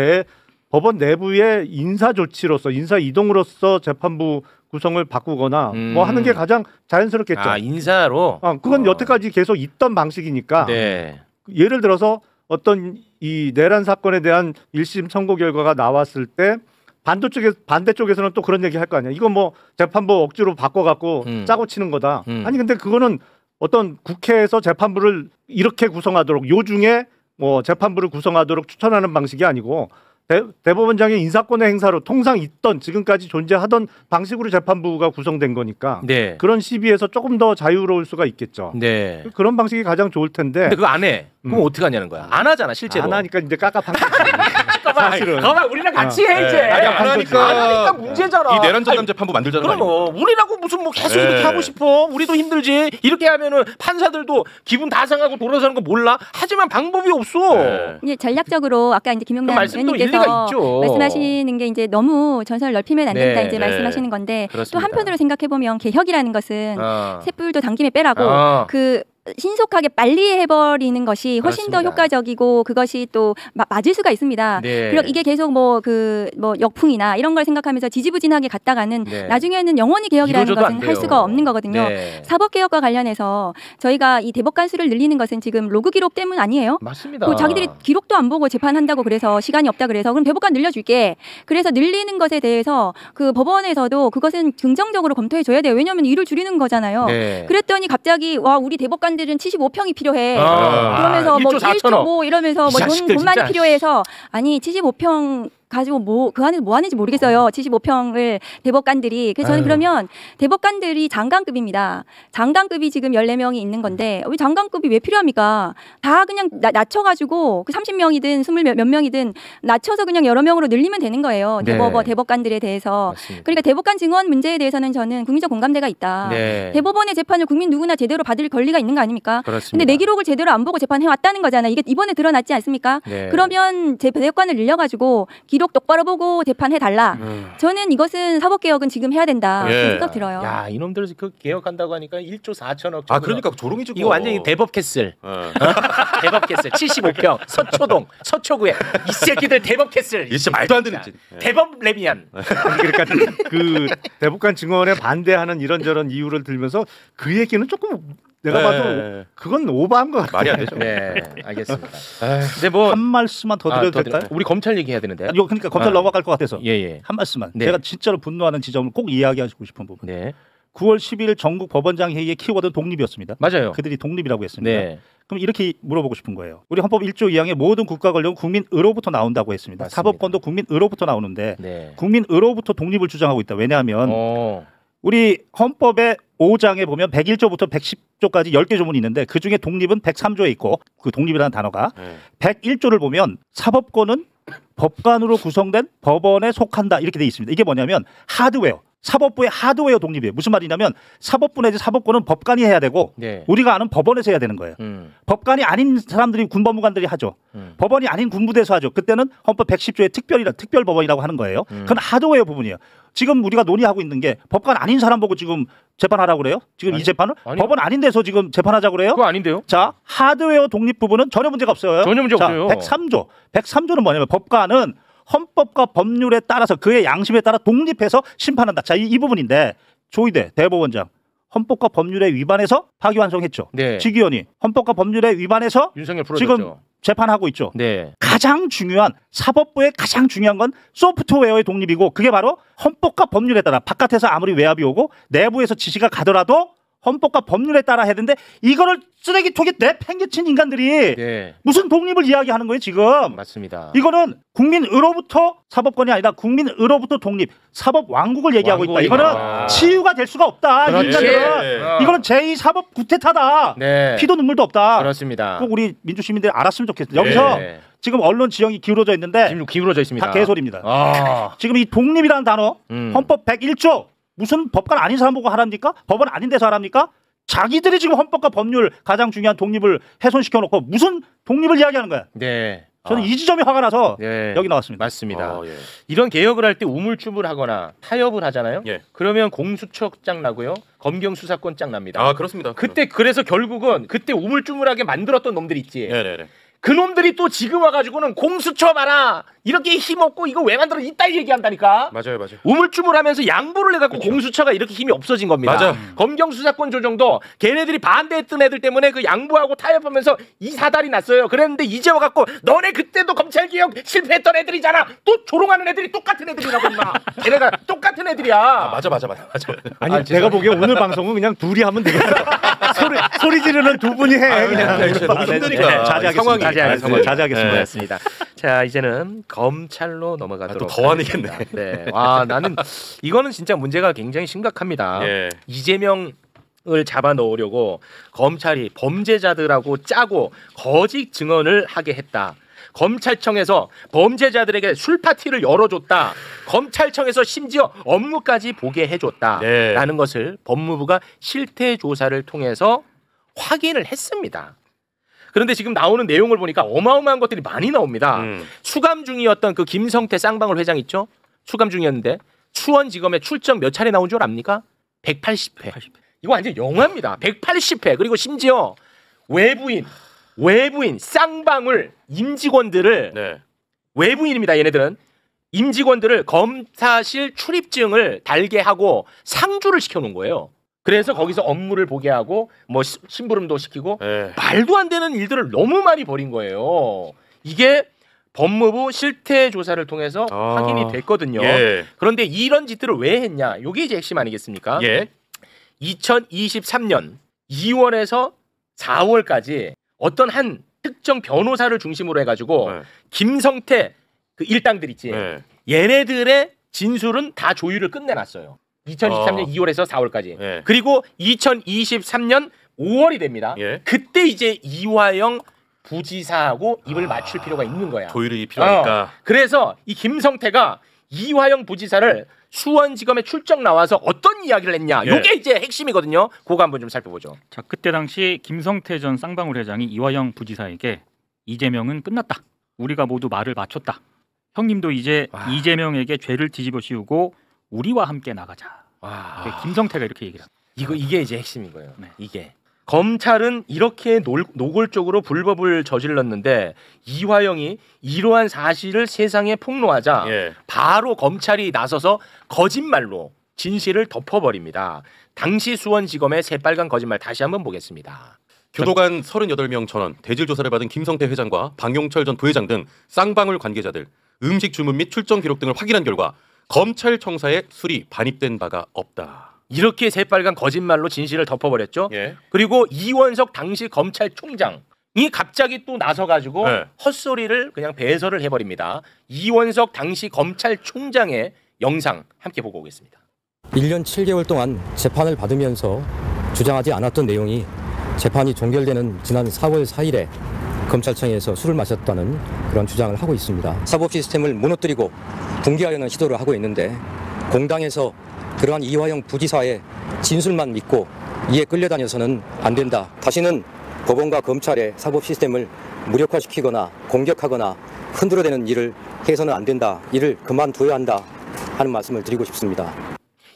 법원 내부의 인사 조치로서 인사 이동으로서 재판부 구성을 바꾸거나 뭐 하는 게 가장 자연스럽겠죠. 아, 인사로. 그건 여태까지 계속 있던 방식이니까. 네. 예를 들어서 어떤 이 내란 사건에 대한 1심 선고 결과가 나왔을 때 반대 쪽에서는 또 그런 얘기 할 거 아니야. 이거 뭐 재판부 억지로 바꿔갖고 짜고 치는 거다. 아니 근데 그거는 어떤 국회에서 재판부를 이렇게 구성하도록 요중에 뭐 재판부를 구성하도록 추천하는 방식이 아니고 대법원장의 인사권의 행사로 통상 있던 지금까지 존재하던 방식으로 재판부가 구성된 거니까 네. 그런 시비에서 조금 더 자유로울 수가 있겠죠. 네. 그런 방식이 가장 좋을 텐데. 근데 그거 안 해. 그럼 어떻게 하냐는 거야. 안 하잖아 실제로. 안 하니까 이제 깝깝한 거지. 사실은. 가만 우리랑 같이 해 이제. 아니, 안 하니까 문제잖아. 이 내란 전담 재판부 만들자는 거 아니야? 그럼 우리라고 무슨 뭐 계속 이렇게 하고 싶어. 우리도 힘들지. 이렇게 하면은 판사들도 기분 다 상하고 돌아서는 거 몰라. 하지만 방법이 없어. 이제 전략적으로 아까 이제 김용남 말씀도 일리가 의원님께서 있죠. 말씀하시는 게 이제 너무 전선을 넓히면 안 된다 네, 이제 네. 말씀하시는 건데 그렇습니다. 또 한편으로 생각해 보면 개혁이라는 것은 셋불도 당김에 빼라고 그 신속하게 빨리 해버리는 것이 훨씬 그렇습니다. 더 효과적이고 그것이 또 맞을 수가 있습니다. 네. 그리고 이게 계속 뭐 역풍이나 이런 걸 생각하면서 지지부진하게 갔다가는 네. 나중에는 영원히 개혁이라는 이루어져도 안 것은 돼요. 할 수가 없는 거거든요. 네. 사법개혁과 관련해서 저희가 이 대법관 수를 늘리는 것은 지금 로그 기록 때문 아니에요? 맞습니다. 그 자기들이 기록도 안 보고 재판한다고 그래서 시간이 없다 그래서 그럼 대법관 늘려줄게. 그래서 늘리는 것에 대해서 그 법원에서도 그것은 긍정적으로 검토해 줘야 돼요. 왜냐하면 일을 줄이는 거잖아요. 네. 그랬더니 갑자기 와 우리 대법관들은 75평이 필요해. 아, 그러면서 뭐 1조 4천억. 1조 이러면서 이 자식들 돈 많이 진짜. 필요해서 아니 75평 가지고 뭐 그 안에서 뭐 하는지 모르겠어요. 75평을 대법관들이. 그래서 저는 그러면 대법관들이 장관급입니다. 장관급이 지금 14명이 있는 건데 왜 장관급이 왜 필요합니까? 다 그냥 낮춰가지고 그 30명이든 20 몇 명이든 낮춰서 그냥 여러 명으로 늘리면 되는 거예요. 네. 대법관들에 대해서. 맞습니다. 그러니까 대법관 증언 문제에 대해서는 저는 국민적 공감대가 있다. 네. 대법원의 재판을 국민 누구나 제대로 받을 권리가 있는 거 아닙니까? 그렇습니다. 근데 내 기록을 제대로 안 보고 재판해 왔다는 거잖아요. 이게 이번에 드러났지 않습니까? 네. 그러면 대법관을 늘려가지고 기록 똑바로 보고 재판해 달라. 저는 이것은 사법개혁은 지금 해야 된다. 예. 그런 생각 들어요. 야 이놈들 그 개혁한다고 하니까 1조 4천억. 아 그러니까 조롱이지. 이거 완전히 대법 캐슬. 어. 대법 캐슬 75평 서초동 서초구에 이 새끼들 대법 캐슬. 이게 진짜 말도 안 되는 짓. 대법 레미안. 그러니까 그 대법관 증언에 반대하는 이런저런 이유를 들면서 그 얘기는 조금 내가 봐도 그건 오버한 것 같아요. 말이 안 되죠. 네, 알겠습니다. 근데 뭐 한 말씀만 더 드려도 될까요? 우리 검찰 얘기해야 되는데. 아니, 그러니까 검찰 넘어갈 것 같아서 예. 한 말씀만. 네. 제가 진짜로 분노하는 지점을 꼭 이야기하고 싶은 부분. 네. 9월 10일 전국 법원장 회의의 키워드는 독립이었습니다. 맞아요. 그들이 독립이라고 했습니다. 네. 그럼 이렇게 물어보고 싶은 거예요. 우리 헌법 1조 2항에 모든 국가 권력은 국민으로부터 나온다고 했습니다. 맞습니다. 사법권도 국민으로부터 나오는데 네. 국민으로부터 독립을 주장하고 있다. 왜냐하면 우리 헌법의 5장에 보면 101조부터 110조까지 10개 조문이 있는데 그중에 독립은 103조에 있고 그 독립이라는 단어가 101조를 보면 사법권은 법관으로 구성된 법원에 속한다 이렇게 돼 있습니다. 이게 뭐냐면 하드웨어. 사법부의 하드웨어 독립이에요. 무슨 말이냐면 사법부 내지 사법권은 법관이 해야 되고 네. 우리가 아는 법원에서 해야 되는 거예요. 법관이 아닌 사람들이 군법무관들이 하죠. 법원이 아닌 군부대에서 하죠. 그때는 헌법 110조의 특별법원이라고 하는 거예요. 그건 하드웨어 부분이에요. 지금 우리가 논의하고 있는 게 법관 아닌 사람 보고 지금 재판하라고 그래요? 지금 이 재판을? 법원 아닌 데서 지금 재판하자고 그래요? 그거 아닌데요? 자, 하드웨어 독립 부분은 전혀 문제가 없어요. 전혀 문제 없어요. 103조는 뭐냐면 법관은 헌법과 법률에 따라서 그의 양심에 따라 독립해서 심판한다. 자, 이 부분인데 조희대 대법원장 헌법과 법률에 위반해서 파기환송했죠. 네. 지기현이 헌법과 법률에 위반해서 윤석열 풀어줬죠. 지금 재판하고 있죠. 네. 가장 중요한 사법부의 가장 중요한 건 소프트웨어의 독립이고 그게 바로 헌법과 법률에 따라 바깥에서 아무리 외압이 오고 내부에서 지시가 가더라도 헌법과 법률에 따라 해야 되는데 이거를 쓰레기통에 내팽개친 인간들이 네. 무슨 독립을 이야기하는 거예요 지금. 맞습니다. 이거는 국민으로부터 사법권이 아니라 국민으로부터 독립 사법 왕국을 얘기하고 있다. 이거는 치유가 될 수가 없다. 이 인간들은 이거는 제2사법 구태타다. 네. 피도 눈물도 없다. 그렇습니다. 꼭 우리 민주시민들이 알았으면 좋겠어요. 여기서 지금 언론 지형이 기울어져 있는데 지금 기울어져 있습니다. 다 개소리입니다. 지금 이 독립이라는 단어 헌법 101조 무슨 법관 아닌 사람 보고 하랍니까? 법원 아닌 데서 하랍니까? 자기들이 지금 헌법과 법률 가장 중요한 독립을 훼손시켜놓고 무슨 독립을 이야기하는 거야? 네. 저는 이 지점이 화가 나서 여기 나왔습니다. 맞습니다. 이런 개혁을 할 때 우물쭈물하거나 타협을 하잖아요. 예. 그러면 공수처장 나고요. 검경수사권장 납니다. 아 그렇습니다. 그때 그래서 결국은 그때 우물쭈물하게 만들었던 놈들 있지. 네네네. 그 놈들이 또 지금 와가지고는 공수처 봐라 이렇게 힘없고 이거 왜 만들어 이따 얘기한다니까. 맞아요. 우물쭈물하면서 양보를 해갖고 공수처가 이렇게 힘이 없어진 겁니다. 맞아. 검경수사권 조정도 걔네들이 반대했던 애들 때문에 그 양보하고 타협하면서 이 사달이 났어요. 그랬는데 이제 와갖고 너네 그때도 검찰개혁 실패했던 애들이잖아. 또 조롱하는 애들이 똑같은 애들이라고 임마. 걔네가 똑같은 애들이야. 맞아. 아니 내가 보기에 오늘 방송은 그냥 둘이 하면 되겠어. 소리 지르는 두 분이 해. 그냥 너무 힘드니까 자제하겠습니다. 자제하겠습니다. 자 이제는 검찰로 넘어가도록. 또 더하겠네. 네. 와 나는 이거는 진짜 문제가 굉장히 심각합니다. 예. 이재명을 잡아 넣으려고 검찰이 범죄자들하고 짜고 거짓 증언을 하게 했다. 검찰청에서 범죄자들에게 술 파티를 열어줬다. 검찰청에서 심지어 업무까지 보게 해줬다라는 것을 법무부가 실태 조사를 통해서 확인을 했습니다. 그런데 지금 나오는 내용을 보니까 어마어마한 것들이 많이 나옵니다. 수감 중이었던 그 김성태 쌍방울 회장 있죠? 수감 중이었는데 수원지검에 출정 몇 차례 나온 줄 압니까? 180회. 이거 완전 영화입니다. 180회. 그리고 심지어 외부인 쌍방울 임직원들을 외부인입니다. 얘네들은 임직원들을 검사실 출입증을 달게 하고 상주를 시켜놓은 거예요. 그래서 거기서 업무를 보게 하고 뭐 심부름도 시키고 말도 안 되는 일들을 너무 많이 벌인 거예요. 이게 법무부 실태 조사를 통해서 확인이 됐거든요. 그런데 이런 짓들을 왜 했냐? 이게 이제 핵심 아니겠습니까? 2023년 2월에서 4월까지 어떤 한 특정 변호사를 중심으로 해가지고 김성태 그 일당들 있지. 얘네들의 진술은 다 조율을 끝내놨어요. 2023년 2월에서 4월까지. 그리고 2023년 5월이 됩니다. 그때 이제 이화영 부지사하고 입을 맞출 필요가 있는 거야. 조율이 필요하니까. 그래서 이 김성태가 이화영 부지사를 수원지검에 출정 나와서 어떤 이야기를 했냐. 이게 이제 핵심이거든요. 그거 한번 좀 살펴보죠. 자, 그때 당시 김성태 전 쌍방울 회장이 이화영 부지사에게 이재명은 끝났다. 우리가 모두 말을 마쳤다. 형님도 이제 이재명에게 죄를 뒤집어 씌우고 우리와 함께 나가자. 김성태가 이렇게 얘기를 합니다. 이게 이제 핵심인 거예요. 이게 검찰은 이렇게 노골적으로 불법을 저질렀는데 이화영이 이러한 사실을 세상에 폭로하자 바로 검찰이 나서서 거짓말로 진실을 덮어버립니다. 당시 수원지검의 새빨간 거짓말 다시 한번 보겠습니다. 교도관 38명 전원, 대질 조사를 받은 김성태 회장과 방용철 전 부회장 등 쌍방울 관계자들 음식 주문 및 출정 기록 등을 확인한 결과 검찰청사에 술이 반입된 바가 없다. 이렇게 새빨간 거짓말로 진실을 덮어버렸죠. 그리고 이원석 당시 검찰총장이 갑자기 또 나서가지고 헛소리를 그냥 배설을 해버립니다. 이원석 당시 검찰총장의 영상 함께 보고 오겠습니다. 1년 7개월 동안 재판을 받으면서 주장하지 않았던 내용이 재판이 종결되는 지난 4월 4일에 검찰청에서 술을 마셨다는 그런 주장을 하고 있습니다. 사법 시스템을 무너뜨리고 붕괴하려는 시도를 하고 있는데 공당에서 그러한 이화영 부지사의 진술만 믿고 이에 끌려다녀서는 안 된다. 다시는 법원과 검찰의 사법 시스템을 무력화시키거나 공격하거나 흔들어대는 일을 해서는 안 된다. 이를 그만둬야 한다 하는 말씀을 드리고 싶습니다.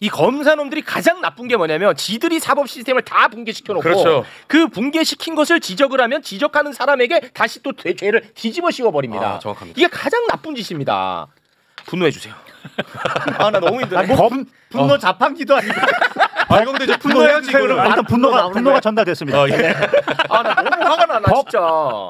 이 검사놈들이 가장 나쁜 게 뭐냐면 지들이 사법 시스템을 다 붕괴시켜놓고 그 붕괴시킨 것을 지적을 하면 지적하는 사람에게 다시 또 죄를 뒤집어 씌워버립니다. 이게 가장 나쁜 짓입니다. 분노해주세요. 나 너무 힘드네. 분노 자판기도 아니고. 근데 이제 분노해야지. 일단 분노가 전달됐습니다. 나 너무 화가 나 진짜.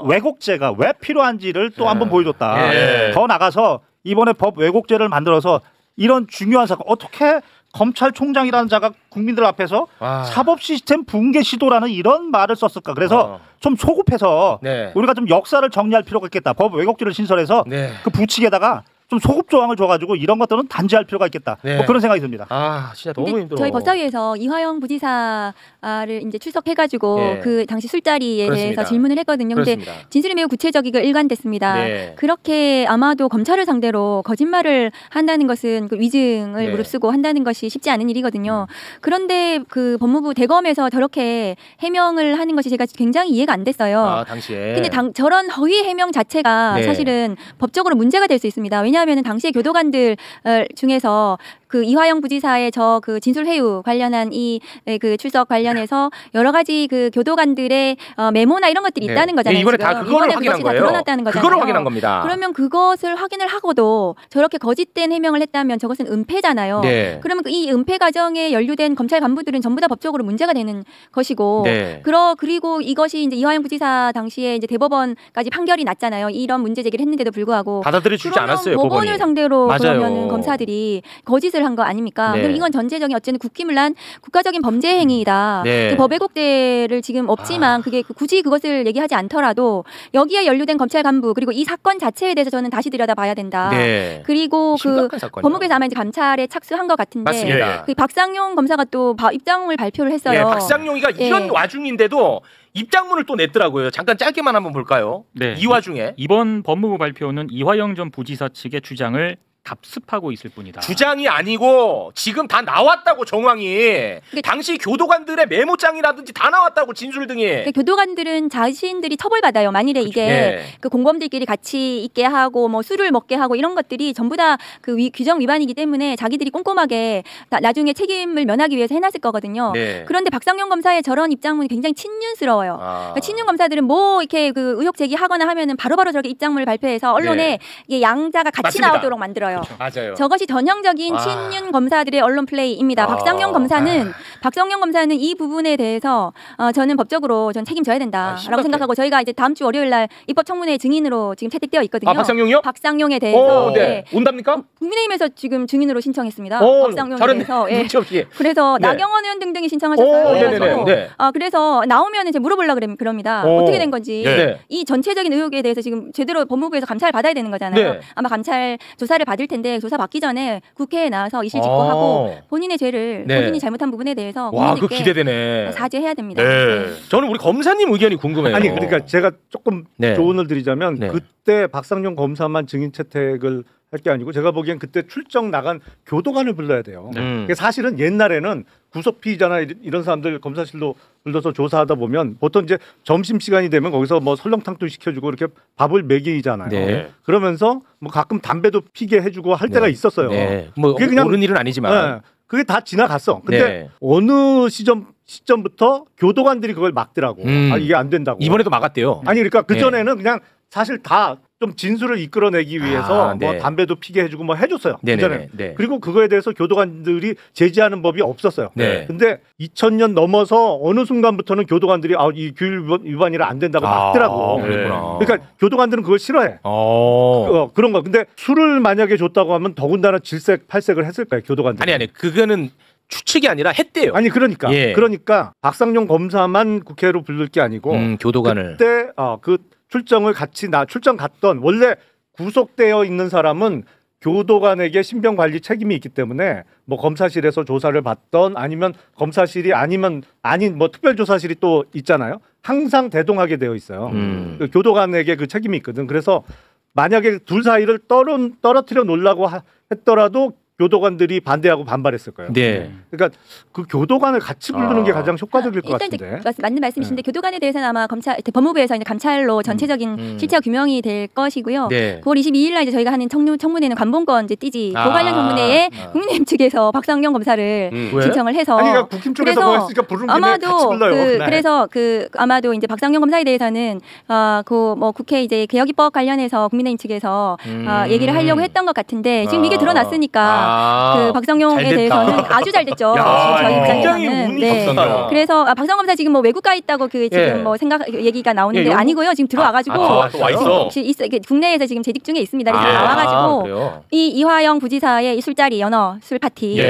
왜곡죄가 왜 필요한지를 또 한번 보여줬다. 더 나가서 이번에 법 왜곡죄를 만들어서 이런 중요한 사건 어떻게 검찰총장이라는 자가 국민들 앞에서 사법 시스템 붕괴 시도라는 이런 말을 썼을까? 그래서 좀 소급해서 우리가 좀 역사를 정리할 필요가 있겠다. 법 왜곡죄를 신설해서 그 부칙에다가 좀 소급 조항을 줘가지고 이런 것들은 단죄할 필요가 있겠다. 네. 뭐 그런 생각이 듭니다. 아 진짜 너무 힘들어. 저희 법사위에서 이화영 부지사를 이제 출석해가지고 네. 그 당시 술자리에 그렇습니다. 대해서 질문을 했거든요. 근데 그렇습니다. 진술이 매우 구체적이고 일관됐습니다. 네. 그렇게 아마도 검찰을 상대로 거짓말을 한다는 것은 그 위증을 네. 무릅쓰고 한다는 것이 쉽지 않은 일이거든요. 그런데 그 법무부 대검에서 저렇게 해명을 하는 것이 제가 굉장히 이해가 안 됐어요. 아 당시에. 근데 저런 허위 해명 자체가 네. 사실은 법적으로 문제가 될 수 있습니다. 왜냐하면 당시에 교도관들 중에서 그 이화영 부지사의 저 그 진술 회유 관련한 이 그 출석 관련해서 여러 가지 그 교도관들의 메모나 이런 것들이 있다는 거잖아요. 이번에 지금. 다 그거를 확인한 그것이 다 거예요. 드러났다는 거잖아요. 그거를 확인한 겁니다. 그러면 그것을 확인을 하고도 저렇게 거짓된 해명을 했다면 저것은 은폐잖아요. 네. 그러면 이 은폐 과정에 연루된 검찰 간부들은 전부 다 법적으로 문제가 되는 것이고, 네. 그리고 이것이 이제 이화영 부지사 당시에 이제 대법원까지 판결이 났잖아요. 이런 문제 제기를 했는데도 불구하고 받아들여주지 않았어요. 법원을 법원이. 상대로 맞아요. 그러면은 검사들이 거짓을 한 거 아닙니까? 네. 그럼 이건 전제적인 어쨌든 국기문란 국가적인 범죄 행위이다. 네. 그 법의 곡대를 지금 없지만 그게 굳이 그것을 얘기하지 않더라도 여기에 연루된 검찰 간부 그리고 이 사건 자체에 대해서 저는 다시 들여다봐야 된다. 네. 그리고 그 심각한 사건이요. 법무부에서 아마 이제 감찰에 착수한 것 같은데 맞습니다. 그 박상용 검사가 또 입장을 발표를 했어요. 예, 박상용이가 예. 이런 와중인데도 입장문을 또 냈더라고요. 잠깐 짧게만 한번 볼까요? 네. 이 와중에 이번 법무부 발표는 이화영 전 부지사 측의 주장을 답습하고 있을 뿐이다. 주장이 아니고 지금 다 나왔다고 정황이 당시 교도관들의 메모장이라든지 다 나왔다고 진술 등이. 그러니까 교도관들은 자신들이 처벌받아요. 만일에 이게 예. 그 공범들끼리 같이 있게 하고 뭐 술을 먹게 하고 이런 것들이 전부 다 그 규정 위반이기 때문에 자기들이 꼼꼼하게 나중에 책임을 면하기 위해서 해놨을 거거든요. 네. 그런데 박상용 검사의 저런 입장문이 굉장히 친윤스러워요. 그러니까 친윤 검사들은 뭐 이렇게 그 의혹 제기하거나 하면은 바로바로 저렇게 입장문을 발표해서 언론에 네. 이게 양자가 같이 맞습니다. 나오도록 만들어요. 맞아요. 저것이 전형적인 친윤 검사들의 언론 플레이입니다. 박상용 검사는 이 부분에 대해서 저는 법적으로 전 책임져야 된다라고 생각하고 저희가 이제 다음 주 월요일 날 입법 청문회 증인으로 지금 채택되어 있거든요. 박상용이요? 박상용에 대해서 네. 온답니까? 국민의힘에서 지금 증인으로 신청했습니다. 박상용에 잘했네. 대해서. 예. 눈치 없이. 그래서 네. 나경원 의원 등등이 신청하셨어요. 네네네. 네. 그래서 나오면 이제 물어보려고 그럽니다. 어떻게 된 건지. 네. 이 전체적인 의혹에 대해서 지금 제대로 법무부에서 감찰을 받아야 되는 거잖아요. 네. 아마 감찰 조사를 받을 텐데 조사 받기 전에 국회에 나와서 이실직고하고 본인의 죄를 네. 본인이 잘못한 부분에 대해서 와, 그 국민들께 기대되네. 사죄해야 됩니다. 네. 저는 우리 검사님 의견이 궁금해요. 아니 그러니까 제가 조금 네. 조언을 드리자면 네. 그때 박상용 검사만 증인 채택을 할 게 아니고 제가 보기엔 그때 출정 나간 교도관을 불러야 돼요. 사실은 옛날에는 구속 피의자나 이런 사람들 검사실로 불러서 조사하다 보면 보통 이제 점심 시간이 되면 거기서 뭐 설렁탕도 시켜주고 이렇게 밥을 먹이잖아요. 네. 그러면서 뭐 가끔 담배도 피게 해주고 할 때가 있었어요. 네. 뭐 그게 그냥 옳은 일은 아니지만. 네. 그게 다 지나갔어. 근데 네. 어느 시점부터 교도관들이 그걸 막더라고. 이게 안 된다고. 이번에도 막았대요. 아니 그러니까 그 전에는 그냥 사실 다 좀 진술을 이끌어내기 위해서 네. 뭐 담배도 피게 해주고 뭐 해줬어요. 그전에. 네. 그리고 그거에 대해서 교도관들이 제지하는 법이 없었어요. 네. 근데 2000년 넘어서 어느 순간부터는 교도관들이 이 규율 위반이라 안 된다고 막더라고. 그랬구나. 그러니까 교도관들은 그걸 싫어해. 그런 거. 근데 술을 만약에 줬다고 하면 더군다나 질색 팔색을 했을 거예요. 교도관들. 아니 그거는 추측이 아니라 했대요. 아니 그러니까 그러니까 박상용 검사만 국회로 부를 게 아니고 교도관을 그때 그 출정을 출정 갔던 원래 구속되어 있는 사람은 교도관에게 신병 관리 책임이 있기 때문에 뭐 검사실에서 조사를 받던 아니면 검사실이 아니면 아닌 뭐 특별조사실이 또 있잖아요. 항상 대동하게 되어 있어요. 그 교도관에게 그 책임이 있거든. 그래서 만약에 둘 사이를 떨어뜨려 놓으려고 했더라도 교도관들이 반대하고 반발했을 거예요. 네. 그러니까 그 교도관을 같이 부르는 게 가장 효과적일 것 같은데. 맞는 말씀이신데 교도관에 대해서는 아마 법무부에서 이제 감찰로 전체적인 실체가 규명이 될 것이고요. 9월 22일 날 이제 저희가 하는 청문회는 관본권 이제 띠지 그 관련 청문회에 국민의힘 측에서 박상용 검사를 신청을 해서 아니 그러니까 국힘 쪽에서 뭐 했으니까 부르는 김에 같이 불러요. 그래서 아마도 이제 박상용 검사에 대해서는 뭐 국회 이제 개혁입법 관련해서 국민의힘 측에서 얘기를 하려고 했던 것 같은데 지금 이게 드러났으니까 그 박상용에 대해서는 아주 잘 됐죠. 저희 입장에서는. 네. 그래서 박상용 검사 지금 뭐 외국 가 있다고 그 지금 뭐 생각 얘기가 나오는데 아니고요. 지금 들어와가지고 와 있어. 국내에서 지금 재직 중에 있습니다. 그래서 나와가지고 이 이화영 부지사의 술자리 연어 술 파티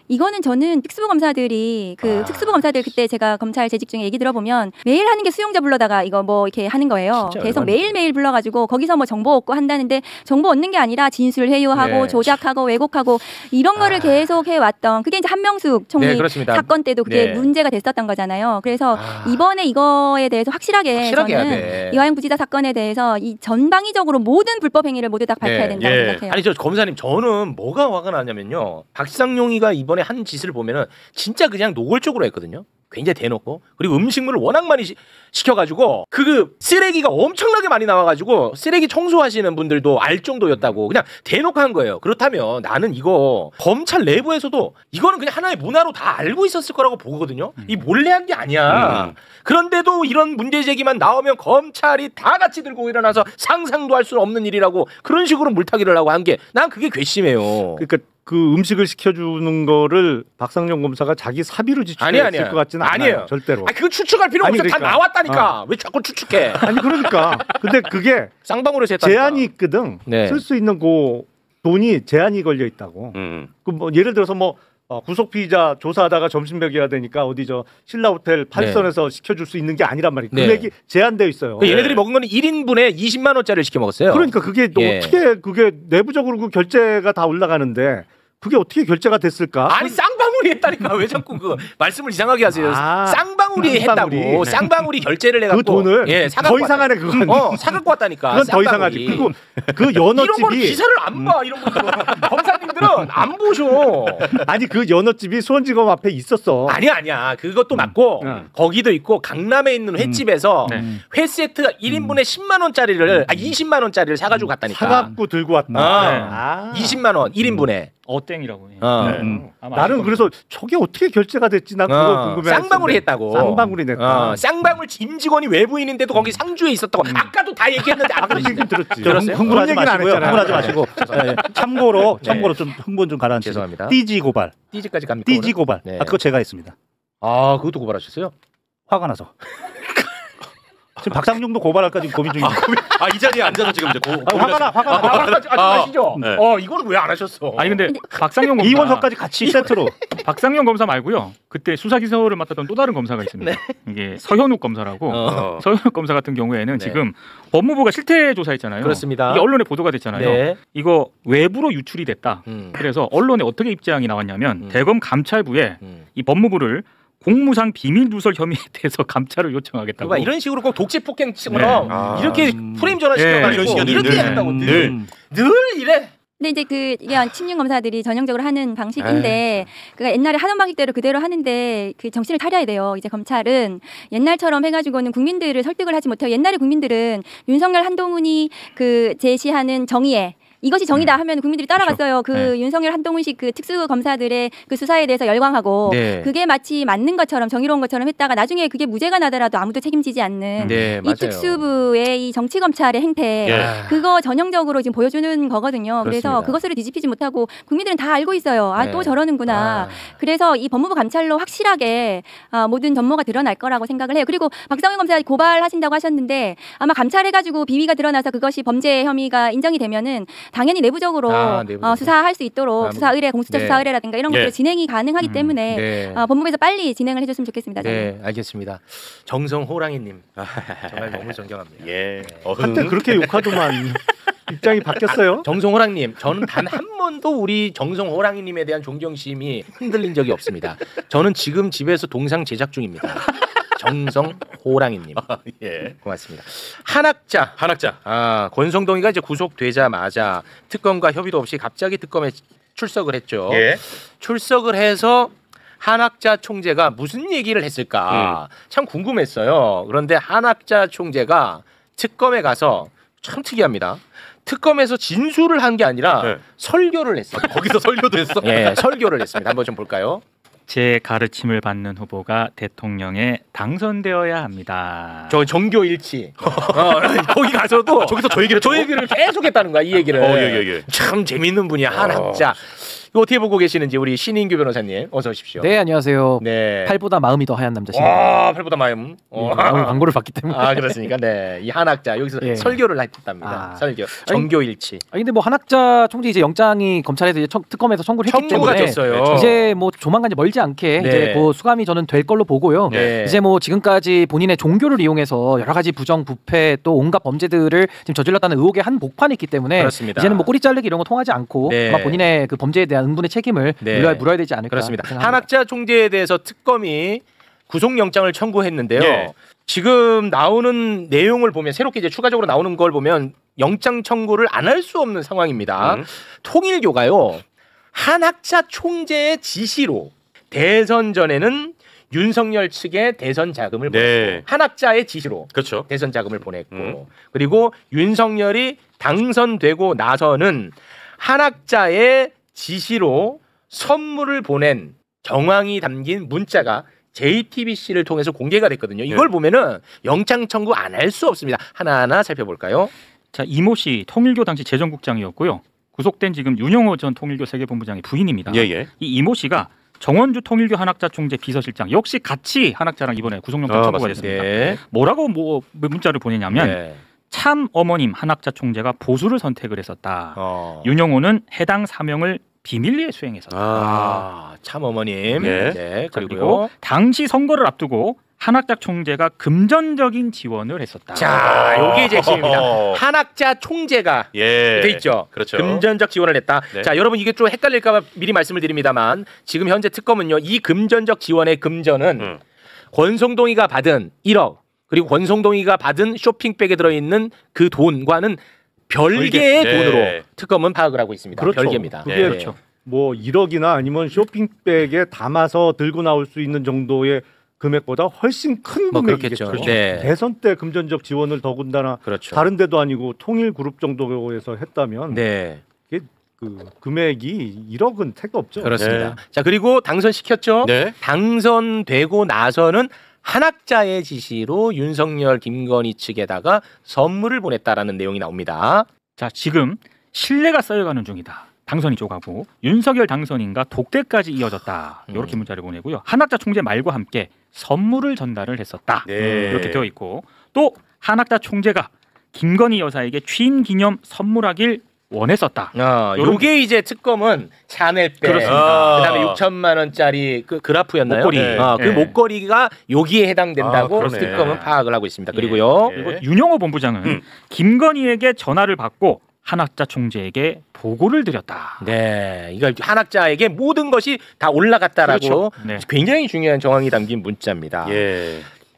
이거는 저는 특수부 검사들이 그 특수부 검사들 그때 제가 검찰 재직 중에 얘기 들어보면 매일 하는 게 수용자 불러다가 이거 뭐 이렇게 하는 거예요. 계속 매일매일 불러가지고 거기서 뭐 정보 얻고 한다는데 정보 얻는 게 아니라 진술 회유하고 조작하고 왜곡하고 이런 거를 계속 해왔던 그게 이제 한명숙 총리 사건 때도 그게 문제가 됐었던 거잖아요. 그래서 이번에 이거에 대해서 확실하게 저는 이화영 부지사 사건에 대해서 이 전방위적으로 모든 불법 행위를 모두 다 밝혀야 된다고 생각해요. 아니 저 검사님 저는 뭐가 화가 나냐면요. 박상용이가 이번에 한 짓을 보면은 진짜 그냥 노골적으로 했거든요. 굉장히 대놓고 그리고 음식물을 워낙 많이 시켜가지고 그 쓰레기가 엄청나게 많이 나와가지고 쓰레기 청소하시는 분들도 알 정도였다고 그냥 대놓고 한 거예요. 그렇다면 나는 이거 검찰 내부에서도 이거는 그냥 하나의 문화로 다 알고 있었을 거라고 보거든요. 이 몰래 한 게 아니야. 그런데도 이런 문제 제기만 나오면 검찰이 다 같이 들고 일어나서 상상도 할 수 없는 일이라고 그런 식으로 물타기를 하고 한 게 난 그게 괘씸해요. 그러니까 그 음식을 시켜주는 거를 박상용 검사가 자기 사비로 지출했을 것 같지는 않아요. 절대로. 아니 그거 추측할 필요 없어. 그러니까. 다 나왔다니까. 왜 자꾸 추측해? 아니 그러니까. 근데 그게 쌍방으로 했다니까. 제한이 있거든. 쓸 수 있는 그 돈이 제한이 걸려 있다고. 그 뭐 예를 들어서 뭐 구속 피의자 조사하다가 점심 먹여야 되니까 어디 저 신라 호텔 8선에서 시켜줄 수 있는 게 아니란 말이에요. 금액이 제한되어 있어요. 얘네들이 먹은 거는 1인분에 20만 원짜리를 시켜 먹었어요. 그러니까 그게 어떻게 그게 내부적으로 그 결제가 다 올라가는데 그게 어떻게 결제가 됐을까? 아니 쌍방울이 했다니까. 왜 자꾸 그 말씀을 이상하게 하세요? 쌍방울이 했다고. 쌍방울이 결제를 해갖고 그 돈을 더 이상하네 그건. 사갖고 왔다니까. 그건 더 이상하지. 그리고 그 연어집이 이런 걸 기사를 안 봐. 이런 것들은 검사님들은 안 보셔. 아니 그 연어집이 수원지검 앞에 있었어. 아니야. 그것도 맞고 거기도 있고 강남에 있는 횟집에서 회 세트 1인분에 10만 원짜리를 20만 원짜리를 사가지고 갔다니까. 사갖고 들고 왔다. 20만 원 1인분에. 땡이라고 해. 나는 그래서 저게 어떻게 결제가 됐지 나 그거 궁금해. 쌍방울이 했다고. 쌍방울이 냈다. 쌍방울 임직원이 외부인인데도 거기 상주에 있었다고. 아까도 다 얘기했는데 아까 얘기 들었지. 들었어요? 흥분하지 마시고요. 흥분하지 마시고. 참고로 좀 흥분 좀 가라앉히세요. 죄송합니다. 띠지 고발. 띠지까지 갑니까? 띠지 고발. 그거 제가 했습니다. 그것도 고발하셨어요? 화가 나서. 지금 박상용도 고발할까 지금 고민 중입니다. 이 자리에 앉아서 지금 이제 화가 나. 아시죠? 이거는 왜 안 하셨어? 아니 근데 박상용 검사 이원석까지 같이 세트로. 박상용 검사 말고요. 그때 수사기소를 맡았던 또 다른 검사가 있습니다. 이게 서현욱 검사라고. 서현욱 검사 같은 경우에는 지금 법무부가 실태 조사했잖아요. 그렇습니다. 이게 언론에 보도가 됐잖아요. 이거 외부로 유출이 됐다. 그래서 언론에 어떻게 입장이 나왔냐면 대검 감찰부에 이 법무부를 공무상 비밀 누설 혐의에 대해서 감찰을 요청하겠다고. 그러니까 이런 식으로 꼭 독재 폭행처럼 이렇게 프레임 전환시켜가지고 이렇게 한다고 늘 이래. 근데 이제 그 친윤 검사들이 전형적으로 하는 방식인데 그가 옛날에 하던 방식대로 그대로 하는데 그 정신을 차려야 돼요. 이제 검찰은 옛날처럼 해가지고는 국민들을 설득을 하지 못해요. 옛날에 국민들은 윤석열 한동훈이 그 제시하는 정의에 이것이 정의다 하면 국민들이 따라갔어요. 그 윤석열 한동훈식 그 특수 검사들의 그 수사에 대해서 열광하고 그게 마치 맞는 것처럼 정의로운 것처럼 했다가 나중에 그게 무죄가 나더라도 아무도 책임지지 않는 이 특수부의 이 정치 검찰의 행태 그거 전형적으로 지금 보여주는 거거든요. 그래서 그것을 뒤집히지 못하고 국민들은 다 알고 있어요. 또 저러는구나. 그래서 이 법무부 감찰로 확실하게 모든 전모가 드러날 거라고 생각을 해요. 그리고 박상용 검사 고발하신다고 하셨는데 아마 감찰해가지고 비위가 드러나서 그것이 범죄 혐의가 인정이 되면은 당연히 내부적으로 수사할 수 있도록 수사 의뢰, 공수처 수사 의뢰라든가 이런 것들이 진행이 가능하기 때문에 법무부에서 빨리 진행을 해줬으면 좋겠습니다. 저는. 알겠습니다. 정성 호랑이님 정말 너무 존경합니다. 한때 그렇게 욕하더만 입장이 바뀌었어요. 정성 호랑님, 저는 단 한 번도 우리 정성 호랑이님에 대한 존경심이 흔들린 적이 없습니다. 저는 지금 집에서 동상 제작 중입니다. 정성 호랑이님. 고맙습니다. 한학자. 권성동이가 이제 구속되자마자 특검과 협의도 없이 갑자기 특검에 출석을 했죠. 출석을 해서 한학자 총재가 무슨 얘기를 했을까 참 궁금했어요. 그런데 한학자 총재가 특검에 가서 참 특이합니다. 특검에서 진술을 한 게 아니라 설교를 했어요. 거기서 설교도 했어? 설교를 했습니다. 한번 좀 볼까요? 제 가르침을 받는 후보가 대통령에 당선되어야 합니다. 저 정교일치. 거기 가서도 저기서 저 얘기를 계속했다는 거야. 이 얘기를. 참 재밌는 분이야. 한학자. 이거 어떻게 보고 계시는지 우리 신인규 변호사님 어서 오십시오. 네, 안녕하세요. 네. 팔보다 마음이 더 하얀 남자 신입니다. 팔보다 마음. 광고를 받기 때문에. 아, 그렇습니까? 네. 이 한학자 여기서 예. 설교를 했답니다. 설교. 정교일치. 아니 근데 뭐 한학자 총재 이제 영장이 검찰에서 이제 특검에서 청구를 했기 청구가 때문에 됐어요. 이제 뭐 조만간 이제 멀지 않게 네. 이제 그 수감이 저는 될 걸로 보고요. 네. 이제 뭐 지금까지 본인의 종교를 이용해서 여러 가지 부정, 부패 또 온갖 범죄들을 지금 저질렀다는 의혹의 한 복판이 있기 때문에 그렇습니다. 이제는 뭐 꼬리 자르기 이런 거 통하지 않고 네. 아마 본인의 그 범죄에 대한 응분의 책임을 네. 물어야 되지 않을까. 그렇습니다. 생각합니다. 한학자 총재에 대해서 특검이 구속영장을 청구했는데요. 네. 지금 나오는 내용을 보면 새롭게 이제 추가적으로 나오는 걸 보면 영장 청구를 안 할 수 없는 상황입니다. 통일교가요. 한학자 총재의 지시로 대선 전에는 윤석열 측에 대선 자금을 보냈고 한학자의 지시로 그렇죠. 대선 자금을 보냈고 그리고 윤석열이 당선되고 나서는 한학자의 지시로 선물을 보낸 정황이 담긴 문자가 JTBC를 통해서 공개가 됐거든요. 이걸 보면은 영장 청구 안 할 수 없습니다. 하나하나 살펴볼까요? 자, 이모 씨 통일교 당시 재정국장이었고요. 구속된 지금 윤영호 전 통일교 세계본부장의 부인입니다. 이 이모 씨가 정원주 통일교 한학자 총재 비서실장 역시 같이 한학자랑 이번에 구속영장 청구가 됐습니다. 네. 뭐라고 뭐 문자를 보내냐면 참 어머님 한학자 총재가 보수를 선택을 했었다. 윤영호는 해당 사명을 비밀리에 수행했었다. 참 어머님. 네. 그리고 당시 선거를 앞두고 한학자 총재가 금전적인 지원을 했었다. 자, 여기 이제 핵심입니다. 한학자 총재가 돼 있죠. 그렇죠. 금전적 지원을 했다. 네. 자, 여러분 이게 좀 헷갈릴까봐 미리 말씀을 드립니다만 지금 현재 특검은요. 이 금전적 지원의 금전은 권성동이가 받은 1억 그리고 권성동이가 받은 쇼핑백에 들어있는 그 돈과는 별개의 돈으로 특검은 파악을 하고 있습니다. 그렇죠. 별개입니다. 그게 그렇죠. 뭐 1억이나 아니면 쇼핑백에 담아서 들고 나올 수 있는 정도의 금액보다 훨씬 큰 금액이겠죠. 그렇겠죠. 네. 대선 때 금전적 지원을 더군다나 다른 데도 아니고 통일그룹 정도에서 했다면 이게 그 금액이 1억은 택도 없죠. 그렇습니다. 자, 그리고 당선시켰죠. 당선되고 나서는 한학자의 지시로 윤석열, 김건희 측에다가 선물을 보냈다라는 내용이 나옵니다. 자, 지금 신뢰가 쌓여가는 중이다. 당선이 쪼가고 윤석열 당선인과 독대까지 이어졌다. 이렇게 문자를 보내고요. 한학자 총재 말과 함께 선물을 전달을 했었다. 이렇게 되어 있고 또 한학자 총재가 김건희 여사에게 취임 기념 선물하길 원했었다. 요게 이제 특검은 샤넬백, 그다음에 6천만 원짜리 그 그라프였나요? 목걸이. 그 목걸이가 여기에 해당된다고 특검은 파악을 하고 있습니다. 그리고요. 그리고 윤영호 본부장은 김건희에게 전화를 받고 한학자 총재에게 보고를 드렸다. 네, 이걸 한학자에게 모든 것이 다 올라갔다라고 굉장히 중요한 정황이 담긴 문자입니다.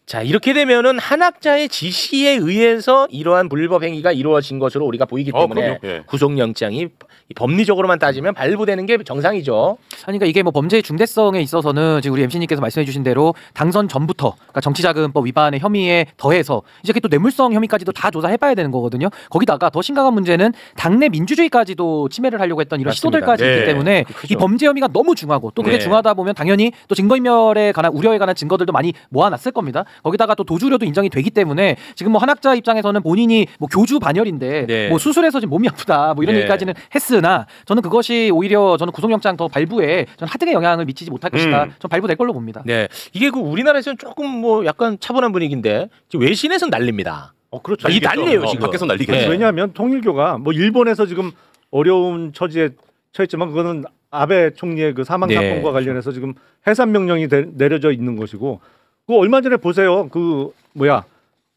자, 이렇게 되면은 한학자의 지시에 의해서 이러한 불법 행위가 이루어진 것으로 우리가 보이기 때문에 구속영장이 법리적으로만 따지면 발부되는 게 정상이죠. 그러니까 이게 뭐 범죄의 중대성에 있어서는 지금 우리 MC님께서 말씀해주신 대로 당선 전부터 그러니까 정치자금법 위반의 혐의에 더해서 이제 또 뇌물성 혐의까지도 다 조사해봐야 되는 거거든요. 거기다가 더 심각한 문제는 당내 민주주의까지도 침해를 하려고 했던 이런 시도들까지 있기 때문에 이 범죄 혐의가 너무 중하고 또 그게 중하다 보면 당연히 또 증거인멸에 관한 우려에 관한 증거들도 많이 모아놨을 겁니다. 거기다가 또 도주료도 인정이 되기 때문에 지금 뭐 한학자 입장에서는 본인이 뭐 교주 반열인데 뭐 수술해서 지금 몸이 아프다 뭐 이런 얘기까지는 했으나 저는 그것이 오히려 저는 구속영장 더 발부에 저는 하등의 영향을 미치지 못할 것이다. 전 발부될 걸로 봅니다. 네, 이게 그 우리나라에서는 조금 뭐 약간 차분한 분위기인데 외신에서는 난립니다. 그렇죠. 이 난리예요 지금. 밖에서 난리겠죠. 왜냐하면 통일교가 뭐 일본에서 지금 어려운 처지에 처했지만 그거는 아베 총리의 그 사망 사건과 관련해서 지금 해산 명령이 내려져 있는 것이고. 그 얼마 전에 보세요. 그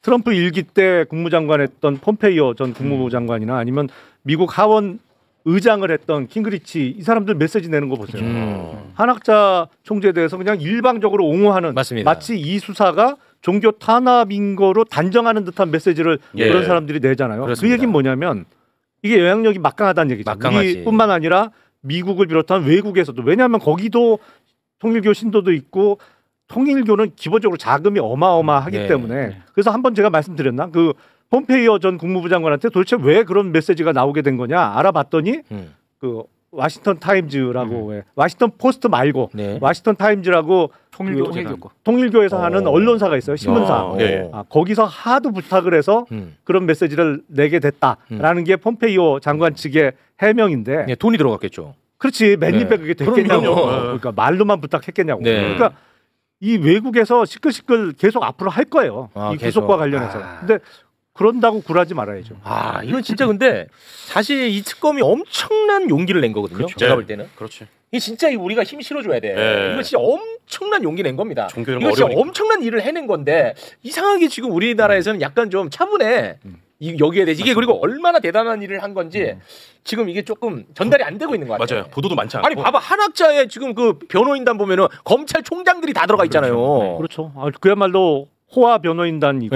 트럼프 일기 때 국무장관했던 폼페이오 전 국무부 장관이나 아니면 미국 하원 의장을 했던 킹그리치 이 사람들 메시지 내는 거 보세요. 한학자 총재에 대해서 그냥 일방적으로 옹호하는 마치 이 수사가 종교 탄압인 거로 단정하는 듯한 메시지를 그런 사람들이 내잖아요. 그 얘기는 뭐냐면 이게 영향력이 막강하다는 얘기죠. 우리뿐만 아니라 미국을 비롯한 외국에서도 왜냐하면 거기도 통일교 신도도 있고 통일교는 기본적으로 자금이 어마어마하기 때문에 그래서 한번 제가 말씀드렸나 그 폼페이오 전 국무부 장관한테 도대체 왜 그런 메시지가 나오게 된 거냐 알아봤더니 그 와싱턴 타임즈라고 와싱턴 포스트 말고 와싱턴 타임즈라고 통일교에서 하는 언론사가 있어요. 신문사. 거기서 하도 부탁을 해서 그런 메시지를 내게 됐다라는 게 폼페이오 장관 측의 해명인데 돈이 들어갔겠죠. 그렇지 맨입에 그게 됐겠냐고. 그러니까 말로만 부탁했겠냐고. 그러니까 이 외국에서 시끌시끌 계속 앞으로 할 거예요. 이 구속과 관련해서. 근데 그런다고 굴하지 말아야죠. 이건 진짜 근데 사실 이 특검이 엄청난 용기를 낸 거거든요. 그렇죠. 제가 볼 때는. 그렇지. 이 진짜 우리가 힘 실어줘야 돼. 이거 진짜 엄청난 용기 낸 겁니다. 이거 진짜 엄청난 일을 해낸 건데 이상하게 지금 우리나라에서는 약간 좀 차분해. 여기에 대해서 이게 그리고 얼마나 대단한 일을 한 건지 지금 이게 조금 전달이 안 되고 있는 것 같아요. 맞아요. 보도도 많지 않고. 아니 봐봐 한학자의 지금 그 변호인단 보면은 검찰총장들이 다 들어가 있잖아요. 그렇죠. 그야말로 호화 변호인단이고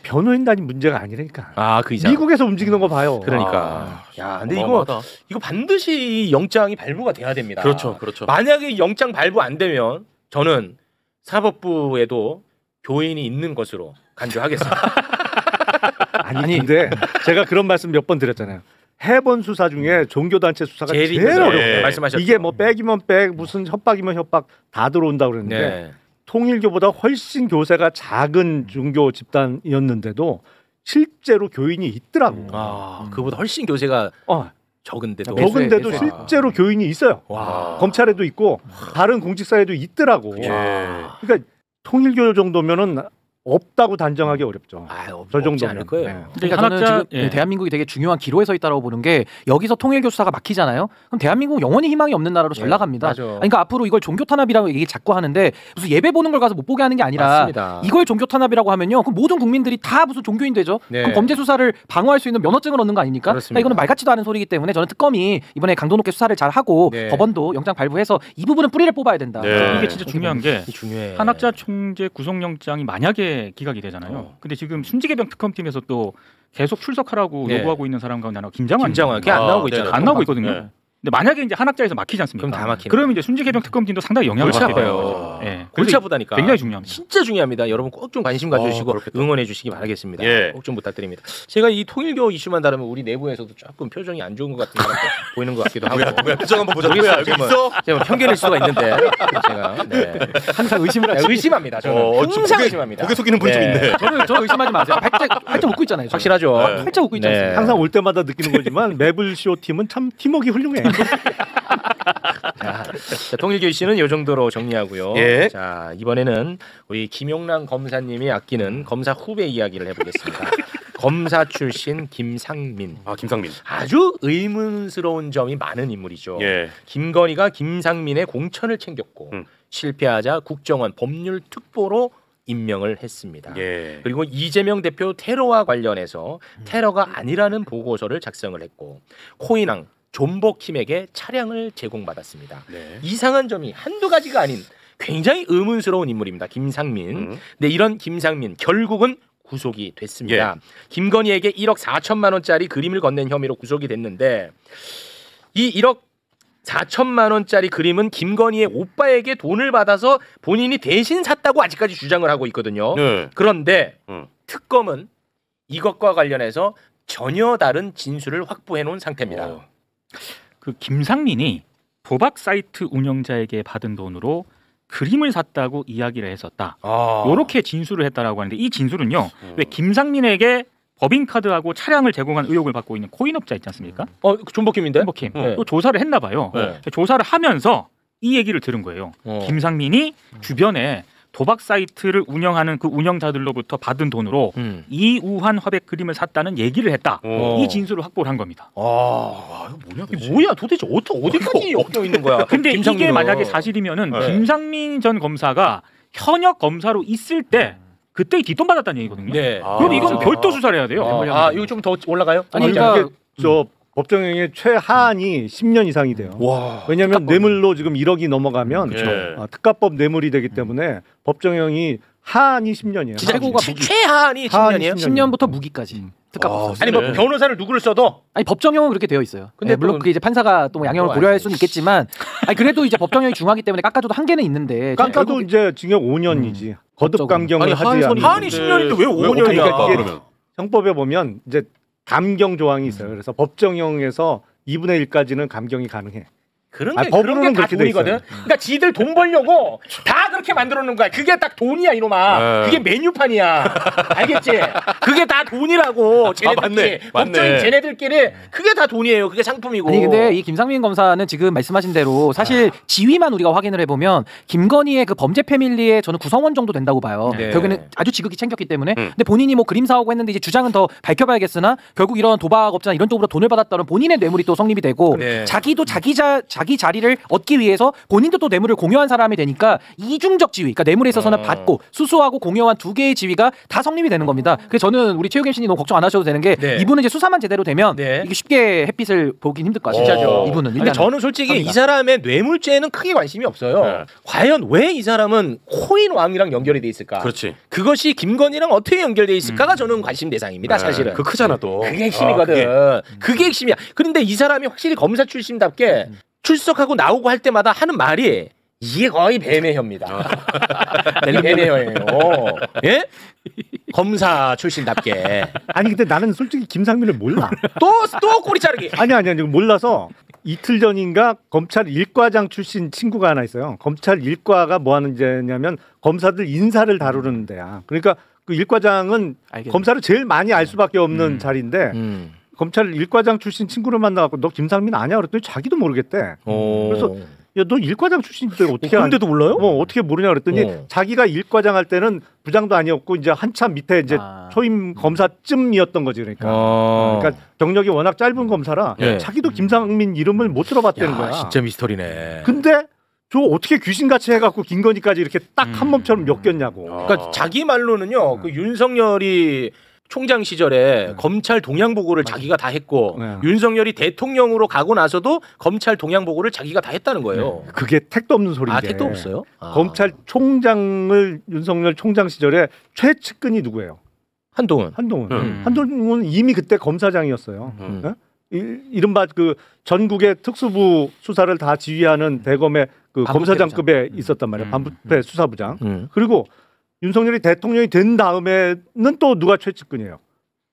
변호인단이 문제가 아니라니까. 그 이상. 미국에서 움직이는 거 봐요. 그러니까. 야, 근데 이거 반드시 영장이 발부가 돼야 됩니다. 그렇죠. 만약에 영장 발부 안 되면 저는 사법부에도 교인이 있는 것으로 간주하겠습니다. 아니 근데 제가 그런 말씀 몇 번 드렸잖아요. 해본 수사 중에 종교단체 수사가 제일 어려워요. 말씀하셨죠. 이게 뭐 백이면 백, 무슨 협박이면 협박 다 들어온다 그랬는데 통일교보다 훨씬 교세가 작은 종교 집단이었는데도 실제로 교인이 있더라고. 그보다 훨씬 교세가 적은데도 실제로 교인이 있어요. 검찰에도 있고 다른 공직사에도 있더라고. 그러니까 통일교 정도면은 없다고 단정하기 어렵죠. 저 정도는 않을 거예요. 그러니까 저는 지금 대한민국이 되게 중요한 기로에 서 있다고 보는 게 여기서 통일교 수사가 막히잖아요. 그럼 대한민국은 영원히 희망이 없는 나라로 잘 나갑니다. 그러니까 앞으로 이걸 종교 탄압이라고 얘기 자꾸 하는데 무슨 예배 보는 걸 가서 못 보게 하는 게 아니라 맞습니다. 이걸 종교 탄압이라고 하면요. 그럼 모든 국민들이 다 무슨 종교인 되죠. 그럼 범죄 수사를 방어할 수 있는 면허증을 얻는 거 아닙니까? 그러니까 이거는 말 같지도 않은 소리이기 때문에 저는 특검이 이번에 강도 높게 수사를 잘 하고 법원도 영장 발부해서 이 부분은 뿌리를 뽑아야 된다. 이게 진짜 중요한 게 한학자 총재 구속영장이 만약에 기각이 되잖아요. 근데 지금 순직해병 특검팀에서 또 계속 출석하라고 요구하고 있는 사람 가운데 하나가 김장환. 걔 안 나오고 있잖아요. 안 나오고 있거든요. 근데 만약에 이제 한학자에서 막히지 않습니까? 그럼 다 막히네. 그러면 이제 순직해병 특검팀도 상당히 영향을 받게 돼요. 골치 아프다니까. 굉장히 중요합니다. 진짜 중요합니다. 여러분 꼭 좀 관심 가져주시고 응원해 주시기 바라겠습니다. 꼭 좀 부탁드립니다. 제가 이 통일교 이슈만 다루면 우리 내부에서도 조금 표정이 안 좋은 것 같은 게 보이는 것 같기도 하고. 뭐야 표정 한번 보자. 뭐야 여기 있어? 제가 편견일 수가 있는데 제가 항상 의심을 하시고 의심합니다. 저는 항상 의심합니다. 고개 속이는 분이 좀 있네. 저는 의심하지 마세요. 활짝 웃고 있잖아요. 확실하죠. 활짝 웃고 있지 않습니까? 항상 올 때마다 느끼는 거지만 매블쇼 팀은 참 팀워크 훌륭해. 자, 통일교 이슈는 이 정도로 정리하고요. 자, 이번에는 우리 김용남 검사님이 아끼는 검사 후배 이야기를 해보겠습니다. 검사 출신 김상민. 김상민. 아주 의문스러운 점이 많은 인물이죠. 김건희가 김상민의 공천을 챙겼고 실패하자 국정원 법률특보로 임명을 했습니다. 그리고 이재명 대표 테러와 관련해서 테러가 아니라는 보고서를 작성을 했고 코인왕 존버킴에게 차량을 제공받았습니다. 이상한 점이 한두 가지가 아닌 굉장히 의문스러운 인물입니다. 김상민. 근데 이런 김상민 결국은 구속이 됐습니다. 김건희에게 1억 4천만 원짜리 그림을 건넨 혐의로 구속이 됐는데 이 1억 4천만 원짜리 그림은 김건희의 오빠에게 돈을 받아서 본인이 대신 샀다고 아직까지 주장을 하고 있거든요. 그런데 특검은 이것과 관련해서 전혀 다른 진술을 확보해 놓은 상태입니다. 그 김상민이 도박 사이트 운영자에게 받은 돈으로 그림을 샀다고 이야기를 했었다. 이렇게 진술을 했다라고 하는데 이 진술은요. 왜 김상민에게 법인카드하고 차량을 제공한 의혹을 받고 있는 코인업자 있지 않습니까? 존버킴인데? 존버킴. 또 조사를 했나 봐요. 조사를 하면서 이 얘기를 들은 거예요. 김상민이 주변에 도박 사이트를 운영하는 그 운영자들로부터 받은 돈으로 이우한 화백 그림을 샀다는 얘기를 했다. 이 진술을 확보를 한 겁니다. 뭐야 도대체 어디까지 엮여 있는 거야? 근데 이게 만약에 사실이면은 김상민 전 검사가 현역 검사로 있을 때 그때 뒷돈 받았다는 얘기거든요. 그럼 이건 별도 수사를 해야 돼요. 이거 좀 더 올라가요? 아니 그러니까 저 법정형의 최하한이 10년 이상이 돼요. 왜냐하면 뇌물로 지금 1억이 넘어가면 특가법 뇌물이 되기 때문에 법정형이 하한이 10년이에요. 최하한이 10년이에요? 10년부터 무기까지. 특가법. 아니 뭐 변호사를 누구를 써도 아니 법정형은 그렇게 되어 있어요. 근데 물론 그게 이제 판사가 또 양형을 고려할 수는 있겠지만 아니 그래도 이제 법정형이 중요하기 때문에 깎아줘도 한계는 있는데 깎아도 이제 징역 5년이지. 거듭 감경을 하지 않는. 하한이 10년인데 왜 5년이야? 그러면 형법에 보면 이제 감경 조항이 있어요. 그래서 법정형에서 2분의 1까지는 감경이 가능해. 그런 게 다 돈이거든. 그러니까 지들 돈 벌려고 다 그렇게 만들어 놓은 거야. 그게 딱 돈이야 이놈아. 그게 메뉴판이야. 알겠지? 그게 다 돈이라고. 쟤네들끼리 법조인 쟤네들끼리 그게 다 돈이에요. 그게 상품이고. 아니 근데 이 김상민 검사는 지금 말씀하신 대로 사실 지위만 우리가 확인을 해보면 김건희의 그 범죄 패밀리의 저는 구성원 정도 된다고 봐요. 네. 결국에는 아주 지극히 챙겼기 때문에. 근데 본인이 뭐 그림 사오고 했는데 이제 주장은 더 밝혀봐야겠으나 결국 이런 도박업자나 이런 쪽으로 돈을 받았다는 본인의 뇌물이 또 성립이 되고 자기도 자기 자리를 얻기 위해서 본인도 또 뇌물을 공유한 사람이 되니까 이중적 지위, 그러니까 뇌물에 있어서는 받고 수수하고 공유한 두 개의 지위가 다 성립이 되는 겁니다. 그래서 저는 우리 최욱 MC님 너무 걱정 안 하셔도 되는 게 이분은 이제 수사만 제대로 되면 이게 쉽게 햇빛을 보긴 힘들 것 같아요. 진짜죠. 이분은. 근데 저는 솔직히 이 사람의 뇌물죄에는 크게 관심이 없어요. 과연 왜 이 사람은 코인 왕이랑 연결이 돼 있을까? 그렇지. 그것이 김건희랑 어떻게 연결돼 있을까가 저는 관심 대상입니다. 사실은. 그 크잖아 또. 그게 핵심이거든. 그게 핵심이야. 그런데 이 사람이 확실히 검사 출신답게 출석하고 나오고 할 때마다 하는 말이 이게 거의 뱀의 혀입니다. 이게 뱀의 혀예요. 예? 검사 출신답게. 아니 근데 나는 솔직히 김상민을 몰라. 또 꼬리 자르기. 아니 몰라서 이틀 전인가 검찰 일과장 출신 친구가 하나 있어요. 검찰 일과가 뭐 하는 데냐면 검사들 인사를 다루는 데야. 그러니까 그 일과장은 알겠네. 검사를 제일 많이 알 수밖에 없는 자리인데 검찰 일과장 출신 친구를 만나갖고 너 김상민 아냐 그랬더니 자기도 모르겠대. 그래서 야, 너 일과장 출신인데 어떻게 그런데도 몰라요? 어떻게 모르냐 그랬더니 자기가 일과장 할 때는 부장도 아니었고 이제 한참 밑에 이제 초임 검사쯤이었던 거지 그러니까 경력이 워낙 짧은 검사라 자기도 김상민 이름을 못 들어봤다는 거야. 진짜 미스터리네. 근데 저 어떻게 귀신같이 해갖고 김건희까지 이렇게 딱 한 몸처럼 엮였냐고. 그러니까 자기 말로는요. 그 윤석열이 총장 시절에 검찰 동향 보고를 자기가 다 했고 윤석열이 대통령으로 가고 나서도 검찰 동향 보고를 자기가 다 했다는 거예요. 그게 택도 없는 소리인데. 택도 없어요? 검찰총장을 윤석열 총장 시절에 최측근이 누구예요? 한동훈. 한동훈은 이미 그때 검사장이었어요. 이른바 그 전국의 특수부 수사를 다 지휘하는 대검의 그 검사장급에 있었단 말이에요. 반부패 수사부장. 그리고 윤석열이 대통령이 된 다음에는 또 누가 최측근이에요?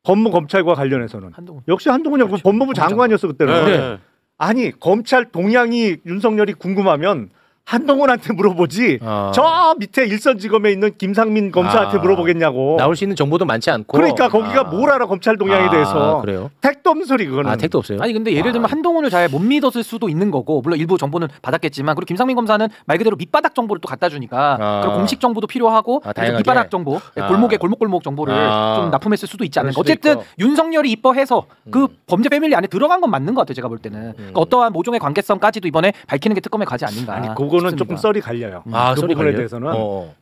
법무검찰과 관련해서는 역시 한동훈이고 그렇죠. 법무부 장관이었어 그때는. 아니 검찰 동향이 윤석열이 궁금하면 한동훈한테 물어보지 저 밑에 일선지검에 있는 김상민 검사한테 물어보겠냐고. 나올 수 있는 정보도 많지 않고. 그러니까 거기가 뭘 알아 검찰 동향에 대해서. 그래요? 택도 없는 소리 그거는. 택도 없어요? 아니 근데 예를 들면 한동훈을 잘 못 믿었을 수도 있는 거고 물론 일부 정보는 받았겠지만 그리고 김상민 검사는 말 그대로 밑바닥 정보를 또 갖다 주니까 그리고 공식 정보도 필요하고 밑바닥 정보 골목 정보를 좀 납품했을 수도 있지 않을까. 어쨌든 있고. 윤석열이 이뻐해서 그 범죄 패밀리 안에 들어간 건 맞는 것 같아요. 제가 볼 때는 그러니까 어떠한 모종의 관계성까지도 이번에 밝히는 게 특검에 가지 않는가. 아니 그거는 싶습니다. 조금 썰이 갈려요. 그 부분에 대해서는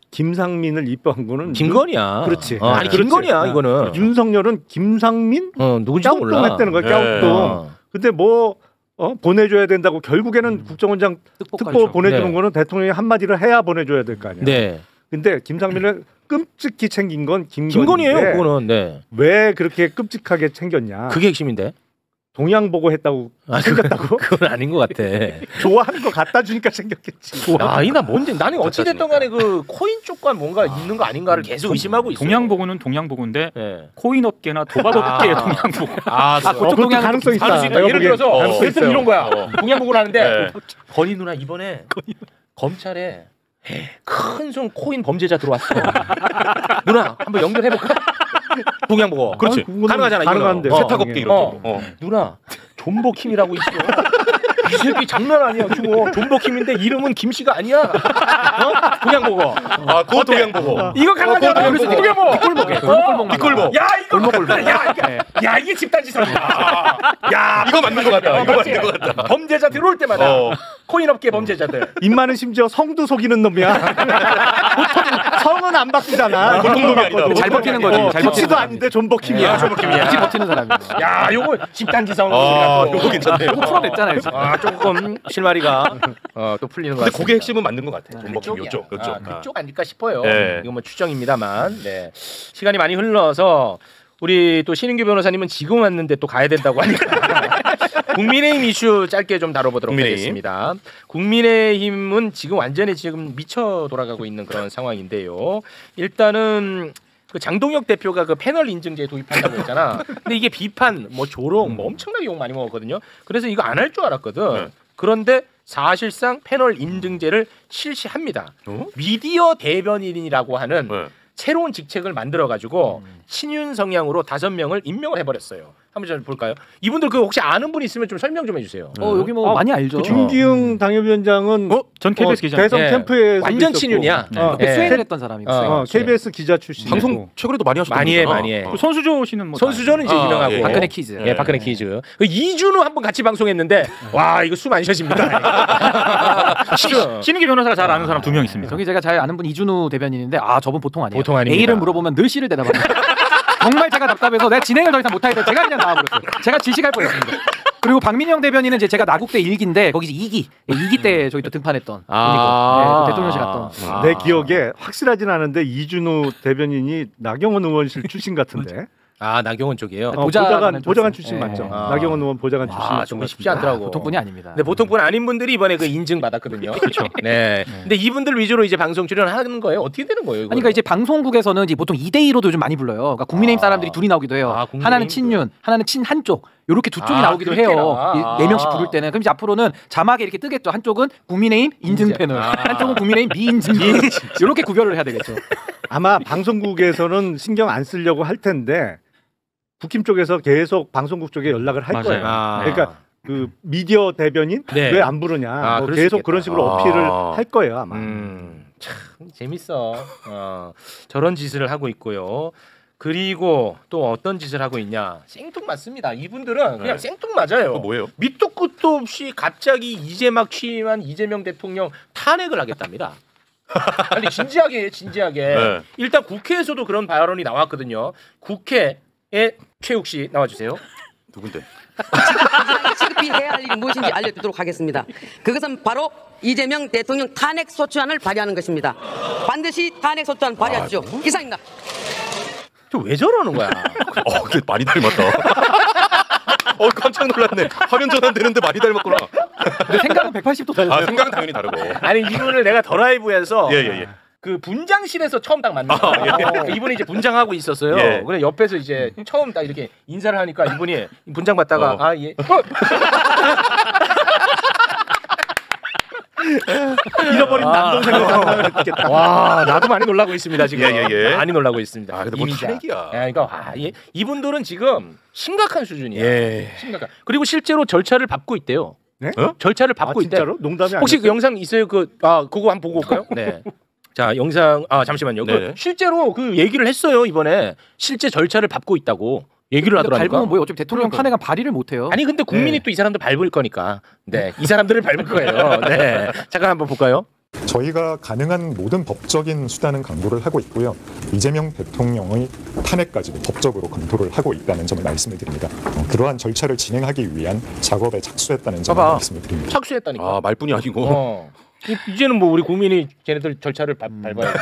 김상민을 이뻐한 거는 김건희야. 그렇지. 아니 김건희야 이거는. 윤석열은 김상민 누군지도 몰라. 했다는 거야. 깡통. 근데 뭐 보내줘야 된다고 결국에는 국정원장 특보 보내주는 거는 대통령이 한마디를 해야 보내줘야 될 거 아니야. 네. 근데 김상민을 끔찍히 챙긴 건 김건희예요. 그거는. 왜 그렇게 끔찍하게 챙겼냐. 그게 핵심인데. 동양 보고 했다고 챙겼다고? 그건 아닌 것 같아. 좋아하는 거 갖다 주니까 챙겼겠지. 아니나 뭔데 나는 어찌됐든 간에 그 코인 쪽과 뭔가 있는 거 아닌가를 계속 의심하고 있어. 동양 보고는 동양 보고인데 코인 업계나 도박 업계의 동양 보고. 그쪽 동양 가능성이 있다. 예를 들어서 이런 거야. 동양 보고를 하는데 건희 누나 이번에 검찰에 큰 손 코인 범죄자 들어왔어. 누나 한번 연결해볼까? 동양 보고. 그렇지. 가능하잖아. 가능한데. 세탁업계 이런 거. 누나 존버킴이라고 있어. 이 새끼 장난 아니야. 존버킴인데 이름은 김씨가 아니야. 동양 보고. 그거 동양 보고. 이거 가능하잖아. 동양 보고. 뒷골목. 야 이거. 야 이게 집단 지성이다. 야 이거 맞는 거 같다. 이거 맞는 거 같다. 범죄자 들어올 때마다 코인업계 범죄자들. 입만은 심지어 성도 속이는 놈이야. 보통 성은 안 바뀌잖아. 잘 버티는 거지. 김치도 아닌데 존버킴이야. 같이 버티는 사람이야. 야 요거 집단 지성. 요거 괜찮네. 요거 풀어냈잖아요. 조금 실마리가 또 풀리는 것 같아요. 근데 그게 핵심은 맞는 것 같아. 존버킴 요쪽. 그쪽 아닐까 싶어요. 이거 뭐 추정입니다만. 네. 시간이 많이 흘러서 우리 또 신인규 변호사님은 지금 왔는데 또 가야 된다고 하니까 국민의힘 이슈 짧게 좀 다뤄보도록 하겠습니다. 국민의힘은 지금 완전히 지금 미쳐 돌아가고 있는 그런 상황인데요. 일단은 그 장동혁 대표가 그 패널 인증제 도입한다고 했잖아. 근데 이게 비판, 뭐 조롱, 뭐 엄청나게 욕 많이 먹었거든요. 그래서 이거 안 할 줄 알았거든. 그런데 사실상 패널 인증제를 실시합니다. 미디어 대변인이라고 하는 새로운 직책을 만들어 가지고 친윤 성향으로 5명을 임명을 해버렸어요. 한번 좀 볼까요? 이분들 그 혹시 아는 분 있으면 좀 설명 좀 해주세요. 여기 뭐 많이 알죠. 그 김기흥 당협위원장은 전 KBS 기자. 대선 캠프에 완전 친윤이야. 수행을 했던 사람이고. KBS 기자 출신. 방송 최근에도 많이 하셨던 많이 해. 그 손수조 씨는 뭐 손수조는 이제 유명하고. 박근혜 퀴즈. 예, 박근혜 퀴즈. 그 이준우 한번 같이 방송했는데 와 이거 숨 안 쉬어집니다. 신은기 변호사가 잘 아는 사람 2명 있습니다. 저기 제가 잘 아는 분 이준우 대변인인데 저분 보통 아니에요. 보통 아닙니다. A를 물어보면 늘 C를 대답합니다. 정말 제가 답답해서 내가 진행을 더 이상 못하겠다. 제가 그냥 나와버렸어요. 제가 질식할 뻔했습니다. 그리고 박민영 대변인은 제가 나국대 1기인데 거기서 2기 때 저기 또 등판했던 분이고 대통령실 갔던. 내 기억에 확실하진 않은데 이준우 대변인이 나경원 의원실 출신 같은데. 나경원 쪽이에요. 보좌관 출신 맞죠? 나경원 의원 보좌관 출신. 정말 쉽지 않더라고. 보통 분이 아닙니다. 근데 보통 분 아닌 분들이 이번에 그 인증 받았거든요. 그렇죠. 네. 근데 이분들 위주로 이제 방송 출연하는 거예요. 어떻게 되는 거예요? 그러니까 이제 방송국에서는 이제 보통 2대2로도 요즘 많이 불러요. 그러니까 국민의힘 사람들이 둘이 나오기도 해요. 하나는 친윤, 하나는 친 한쪽. 요렇게 두 쪽이 나오기도 해요. 4명씩 부를 때는. 그럼 이제 앞으로는 자막에 이렇게 뜨겠죠. 한쪽은 국민의힘 인증 패널, 한쪽은 국민의힘 미인증 패널. 요렇게 구별을 해야 되겠죠. 아마 방송국에서는 신경 안 쓰려고 할 텐데 국힘 쪽에서 계속 방송국 쪽에 연락을 할 거예요. 그러니까 그 미디어 대변인 왜 안 부르냐. 계속 그런 식으로 어필을 할 거예요 아마. 참 재밌어. 저런 짓을 하고 있고요. 그리고 또 어떤 짓을 하고 있냐? 생뚱맞습니다. 이분들은 그냥 생뚱맞아요. 뭐예요? 밑도 끝도 없이 갑자기 이제 막 취임한 이재명 대통령 탄핵을 하겠답니다. 아니 진지하게. 네. 일단 국회에서도 그런 발언이 나왔거든요. 국회에 최욱 씨 나와주세요. 누군데? 시급히 해야 할 일이 무엇인지 알려드리도록 하겠습니다. 그것은 바로 이재명 대통령 탄핵 소추안을 발의하는 것입니다. 반드시 탄핵 소추안 발의하시죠. 이상입니다. 저 왜 저러는 거야? 그게 많이 닮았다. 깜짝 놀랐네. 화면 전환되는데 많이 닮았구나. 근데 생각은 180도 달라요. 생각은 당연히 다르고. 아니 이분을 내가 더 라이브에서 예. 그 분장실에서 처음 딱 만났어요. 이분이 이제 분장하고 있었어요. 예. 그래 옆에서 이제 처음 딱 이렇게 인사를 하니까 이분이 분장 받다가 예. 잃어버린 남동생을 듣겠다. 와 나도 많이 놀라고 있습니다 지금. 예. 많이 놀라고 있습니다. 근데 뭐 탄핵이야. 그러니까 이분들은 지금 심각한 수준이야. 심각한. 그리고 실제로 절차를 밟고 있대요. 네? 절차를 밟고 있대. 진짜로? 농담이 아니에요. 혹시 그 영상 있어요? 그거 한번 보고 올까요? 네. 자 영상 잠시만요. 그 실제로 그 얘기를 했어요 이번에 실제 절차를 밟고 있다고. 얘기를 하더라고요. 밟으면 뭐예요? 어차피 대통령 탄핵은 발의를 못 해요. 아니 근데 국민이 또 이 사람들 밟을 거니까. 네, 이 사람들을 밟을 거예요. 네, 잠깐 한번 볼까요? 저희가 가능한 모든 법적인 수단은 강구를 하고 있고요. 이재명 대통령의 탄핵까지도 법적으로 검토를 하고 있다는 점을 말씀을 드립니다. 그러한 절차를 진행하기 위한 작업에 착수했다는 점을 말씀을 드립니다. 착수했다니까. 말뿐이 아니고. 이제는 뭐 우리 국민이 쟤네들 절차를 밟아야지.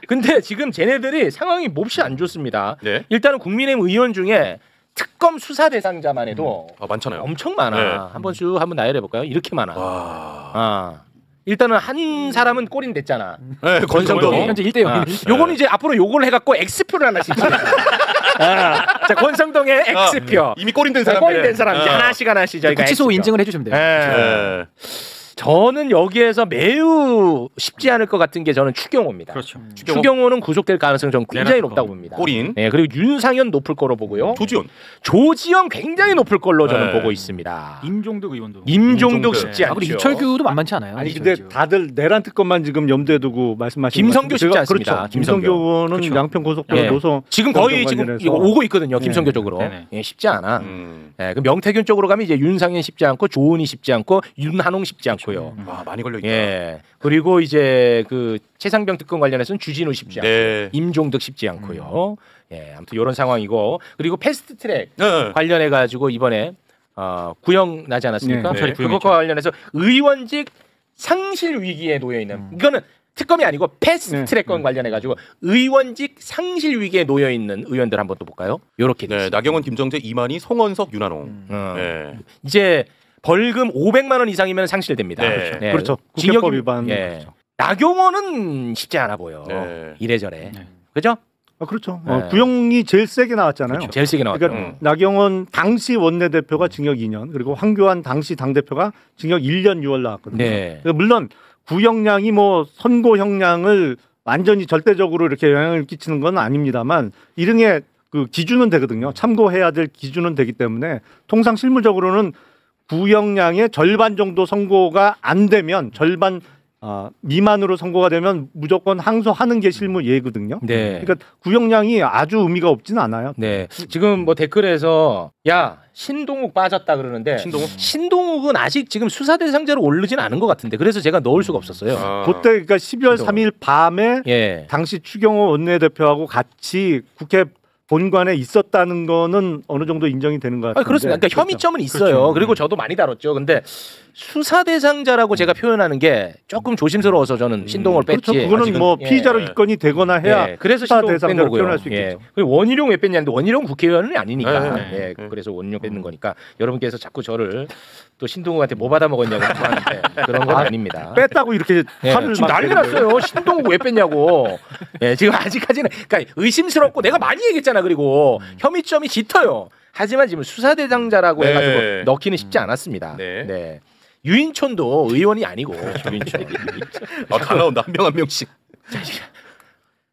근데 지금 쟤네들이 상황이 몹시 안 좋습니다. 네. 일단은 국민의힘 의원 중에 특검 수사 대상자만 해도 많잖아요. 엄청 많아. 네. 한번 나열해 볼까요? 이렇게 많아. 일단은 한 사람은 꼴인 됐잖아. 네, 권성동. 현재 1대0. 요거는 이제 앞으로 요걸 해갖고 X표를 하나씩. 자 권성동의 X표. 이미 꼴인 된 사람. 꼴인 된 사람 이제 하나씩 저희가 구치소 X표. 인증을 해주시면 돼요. 저는 여기에서 매우 쉽지 않을 것 같은 게 저는 추경호입니다. 그렇죠. 추경호는 구속될 가능성이 저는 굉장히 높다고 봅니다. 꼴인. 네, 그리고 윤상현 높을 거로 보고요. 조지현 굉장히 높을 걸로 저는 보고 있습니다. 임종득 의원도. 임종득 쉽지 않죠. 그리고 이철규도 만만치 않아요. 아니 근데 다들 내란 특검만 지금 염두에 두고 말씀하시는 김성교 쉽지 않습니다. 그렇죠. 김성교 의원은 양평 고속도로 노선 지금 거의 지금 오고 있거든요. 김성교 쪽으로. 쉽지 않아. 그 명태균 쪽으로 가면 이제 윤상현 쉽지 않고 조은희 쉽지 않고 윤한홍 쉽지 않고요. 많이 걸려 있다. 그리고 이제 그 최상병 특검 관련해서는 주진우 쉽지 않고 임종득 쉽지 않고요. 아무튼 이런 상황이고 그리고 패스트트랙 관련해 가지고 이번에 구형 나지 않았습니까? 그것과 관련해서 의원직 상실 위기에 놓여 있는 이거는 특검이 아니고 패스트트랙권 관련해 가지고 의원직 상실 위기에 놓여 있는 의원들 한번 또 볼까요? 요렇게 나경원, 김정재, 이만희, 송원석, 윤한홍. 이제 벌금 500만 원 이상이면 상실됩니다. 그렇죠. 국회법 위반. 나경원은 쉽지 않아 보여. 이래저래. 그죠? 그렇죠. 네. 구형이 제일 세게 나왔잖아요. 그렇죠. 제일 세게 나왔죠. 그러니까 나경원 당시 원내대표가 징역 2년, 그리고 황교안 당시 당대표가 징역 1년 6월 나왔거든요. 네. 그러니까 물론 구형량이 뭐 선고 형량을 완전히 절대적으로 이렇게 영향을 끼치는 건 아닙니다만 일응의 그 기준은 되거든요. 참고해야 될 기준은 되기 때문에 통상 실무적으로는 구형량의 절반 정도 선고가 안 되면 절반 미만으로 선고가 되면 무조건 항소하는 게 실무 예거든요. 네. 그러니까 구형량이 아주 의미가 없지는 않아요. 네. 지금 뭐 댓글에서 야 신동욱 빠졌다 그러는데 신동욱은 아직 지금 수사 대상자로 오르진 않은 것 같은데 그래서 제가 넣을 수가 없었어요. 그때 그러니까 12월 3일 밤에 당시 추경호 원내대표하고 같이 국회 본관에 있었다는 거는 어느 정도 인정이 되는 것 같은데. 그렇습니다. 그러니까 혐의점은 있어요. 그렇죠. 그리고 저도 많이 다뤘죠. 근데 수사 대상자라고 제가 표현하는 게 조금 조심스러워서 저는 신동을 뺐지. 그렇죠. 그거는 뭐 피의자로 입건이 되거나 해야 그래서 수사 신동을 뺀 대상자로 거고요. 표현할 수 있겠죠. 그리고 원희룡 왜 뺐냐는데 원희룡 국회의원은 아니니까. 그래서 원희룡 뺐는 거니까 여러분께서 자꾸 저를 또 신동욱한테 뭐 받아 먹었냐고 하는데 그런 건 아닙니다. 뺐다고 이렇게 화를 지금 난리 났어요. 신동욱 왜 뺐냐고. 지금 아직까지는 그러니까 의심스럽고 내가 많이 얘기했잖아. 그리고 혐의점이 짙어요. 하지만 지금 수사 대상자라고 해가지고 넣기는 쉽지 않았습니다. 네. 유인촌도 의원이 아니고 유인촌. 다 나온다 한 명 한 명씩.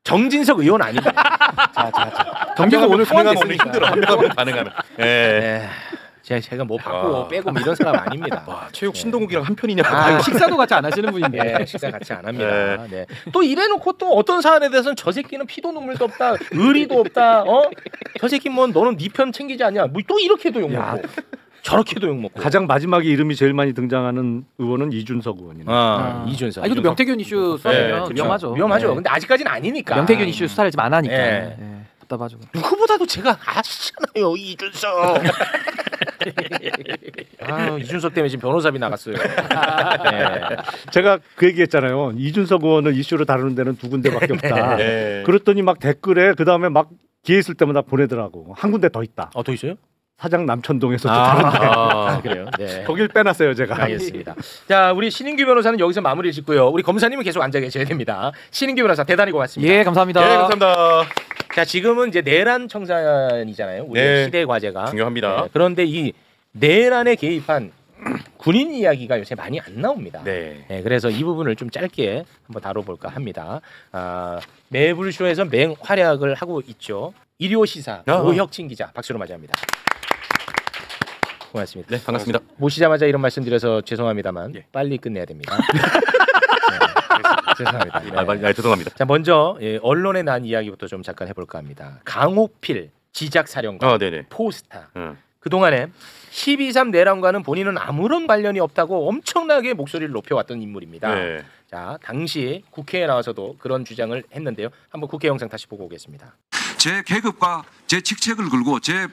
정진석 의원 아니다. 정진석 오늘 가능하면 포함됐으니까. 힘들어. 한 명 한 명 가능하면. 제가 뭐 바꾸고 빼고 뭐 이런 사람 아닙니다. 체육 신동욱이랑 한 편이냐? 식사도 같이 안 하시는 분인데. 식사 같이 안 합니다. 네. 또 이래놓고 또 어떤 사안에 대해서는 저 새끼는 피도 눈물도 없다, 의리도 없다. 저 새끼 뭐 너는 네 편 챙기지 않냐? 뭐 또 이렇게도 욕 먹고. 저렇게도 욕 먹고. 가장 마지막에 이름이 제일 많이 등장하는 의원은 이준석 의원입니다. 이준석. 이것도 명태균 이슈 수사면 위험하죠. 위험하죠. 근데 아직까지는 아니니까. 명태균 이슈 수사를 지금 안 하니까. 답답하죠. 누구보다도 제가 아시잖아요, 이준석. 이준석 때문에 지금 변호사비 나갔어요. 제가 그 얘기했잖아요. 이준석 의원을 이슈로 다루는 데는 두 군데밖에 없다. 그랬더니 막 댓글에 그 다음에 막 기회 있을 때마다 보내더라고. 한 군데 더 있다. 더 있어요? 사장 남천동에서 다른데. 그래요. 네. 거길 빼놨어요, 제가. 알겠습니다. 자, 우리 신인규 변호사는 여기서 마무리 짓고요. 우리 검사님은 계속 앉아 계셔야 됩니다. 신인규 변호사 대단히 고맙습니다. 예, 감사합니다. 예, 감사합니다. 자, 지금은 이제 내란 청산이잖아요. 우리 시대 과제가 중요합니다. 그런데 이 내란에 개입한 군인 이야기가 요새 많이 안 나옵니다. 그래서 이 부분을 좀 짧게 한번 다뤄볼까 합니다. 매불쇼에서 맹활약을 하고 있죠. 일요시사 오혁진 기자 박수로 맞이합니다. 고맙습니다. 네, 반갑습니다. 모시자마자 이런 말씀드려서 죄송합니다만 빨리 끝내야 됩니다. 죄송합니다. 죄송합니다. 자, 먼저 언론에 난 이야기부터 좀 잠깐 해볼까 합니다. 강호필 지작사령관 포스타. 그동안에 12.3 내란과는 본인은 아무런 관련이 없다고 엄청나게 목소리를 높여왔던 인물입니다. 자, 당시 국회에 나와서도 그런 주장을 했는데요. 한번 국회 영상 다시 보고 오겠습니다. 제 계급과 제 직책을 걸고 제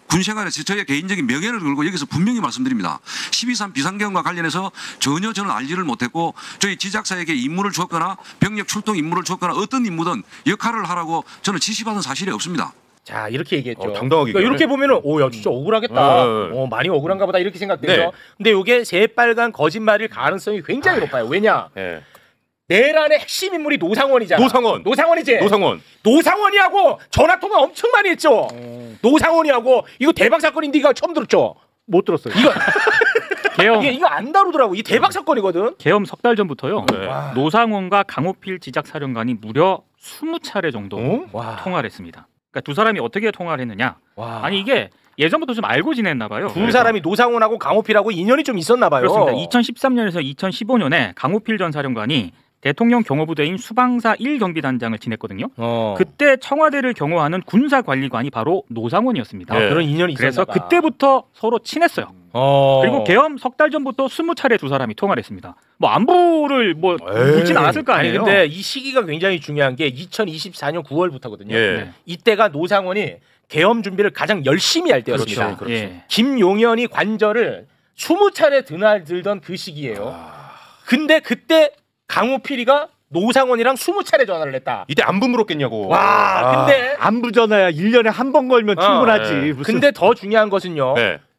군생활에서 저의 개인적인 명예를 걸고 여기서 분명히 말씀드립니다. 12.3 비상계엄과 관련해서 전혀 저는 알지를 못했고 저희 지작사에게 임무를 줬거나 병력 출동 임무를 줬거나 어떤 임무든 역할을 하라고 저는 지시받은 사실이 없습니다. 자, 이렇게 얘기했죠. 당당하게. 그러니까 이렇게 보면은 야 진짜 억울하겠다. 많이 억울한가 보다 이렇게 생각되죠. 근데 이게 새빨간 거짓말일 가능성이 굉장히 높아요. 왜냐? 내란의 핵심 인물이 노상원이잖아. 노상원이지. 노상원이하고 전화 통화 엄청 많이 했죠. 노상원이하고 이거 대박 사건인데 이거 처음 들었죠? 못 들었어요. 이거 안 다루더라고. 이 대박 사건이거든. 계엄 석 달 전부터요. 노상원과 강호필 지작사령관이 무려 20차례 정도 통화를 했습니다. 그러니까 두 사람이 어떻게 통화를 했느냐? 아니 이게 예전부터 좀 알고 지냈나 봐요. 두 사람이 노상원하고 강호필하고 인연이 좀 있었나 봐요. 그렇습니다. 2013년에서 2015년에 강호필 전 사령관이 대통령 경호부대인 수방사 1경비단장을 지냈거든요. 그때 청와대를 경호하는 군사관리관이 바로 노상원이었습니다. 그런 인연이 그래서 있었나 봐. 그때부터 서로 친했어요. 그리고 계엄 석 달 전부터 20차례 두 사람이 통화를 했습니다. 뭐 안부를 뭐 묻진 않았을 거 아니에요. 근데 이 시기가 굉장히 중요한 게 2024년 9월부터거든요. 이때가 노상원이 계엄 준비를 가장 열심히 할 때였습니다. 그렇죠. 김용현이 관절을 20차례 드날들던 그 시기예요. 근데 그때 강호필이가 노상원이랑 20차례 전화를 했다. 이때 안부 물었겠냐고. 근데 안부 전화야 1년에 한 번 걸면 충분하지. 근데 더 중요한 것은요.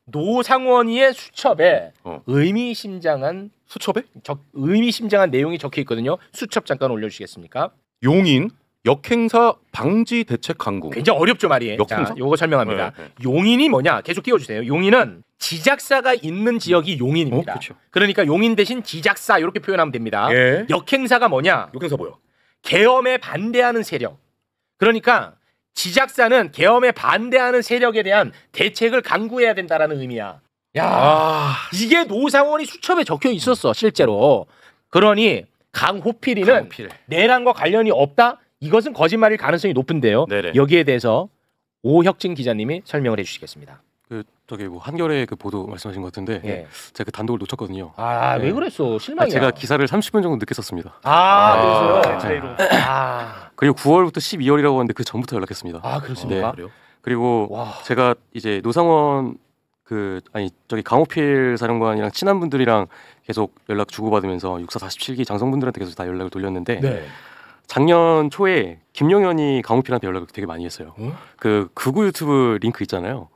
노상원이의 수첩에 의미심장한 수첩에? 의미심장한 내용이 적혀 있거든요. 수첩 잠깐 올려주시겠습니까? 용인 역행사 방지 대책 강구. 굉장히 어렵죠 말이. 역행사? 자, 요거 설명합니다. 네. 용인이 뭐냐? 계속 띄워주세요. 용인은 지작사가 있는 지역이 용인입니다. 그렇죠. 그러니까 용인 대신 지작사 이렇게 표현하면 됩니다. 예. 역행사가 뭐냐? 역행사 뭐요? 계엄에 반대하는 세력. 그러니까 지작사는 계엄에 반대하는 세력에 대한 대책을 강구해야 된다라는 의미야. 야, 이게 노상원이 수첩에 적혀 있었어 실제로. 그러니 강호필이는 내란과 관련이 없다? 이것은 거짓말일 가능성이 높은데요. 네네. 여기에 대해서 오혁진 기자님이 설명을 해주시겠습니다. 저기 뭐 한겨레 그 보도 말씀하신 것 같은데 예. 제가 그 단독을 놓쳤거든요. 아, 왜 그랬어? 실망이야. 제가 기사를 30분 정도 늦게 썼습니다. 그래서요? 그리고 9월부터 12월이라고 하는데 그 전부터 연락했습니다. 아, 그렇습니까? 네. 그리고 제가 이제 노상원 저기 강호필 사령관이랑 친한 분들이랑 계속 연락 주고받으면서 육사 47기 장성분들한테 계속 다 연락을 돌렸는데 네. 작년 초에 김용현이 강호필한테 연락을 되게 많이 했어요. 그 극우 유튜브 링크 있잖아요.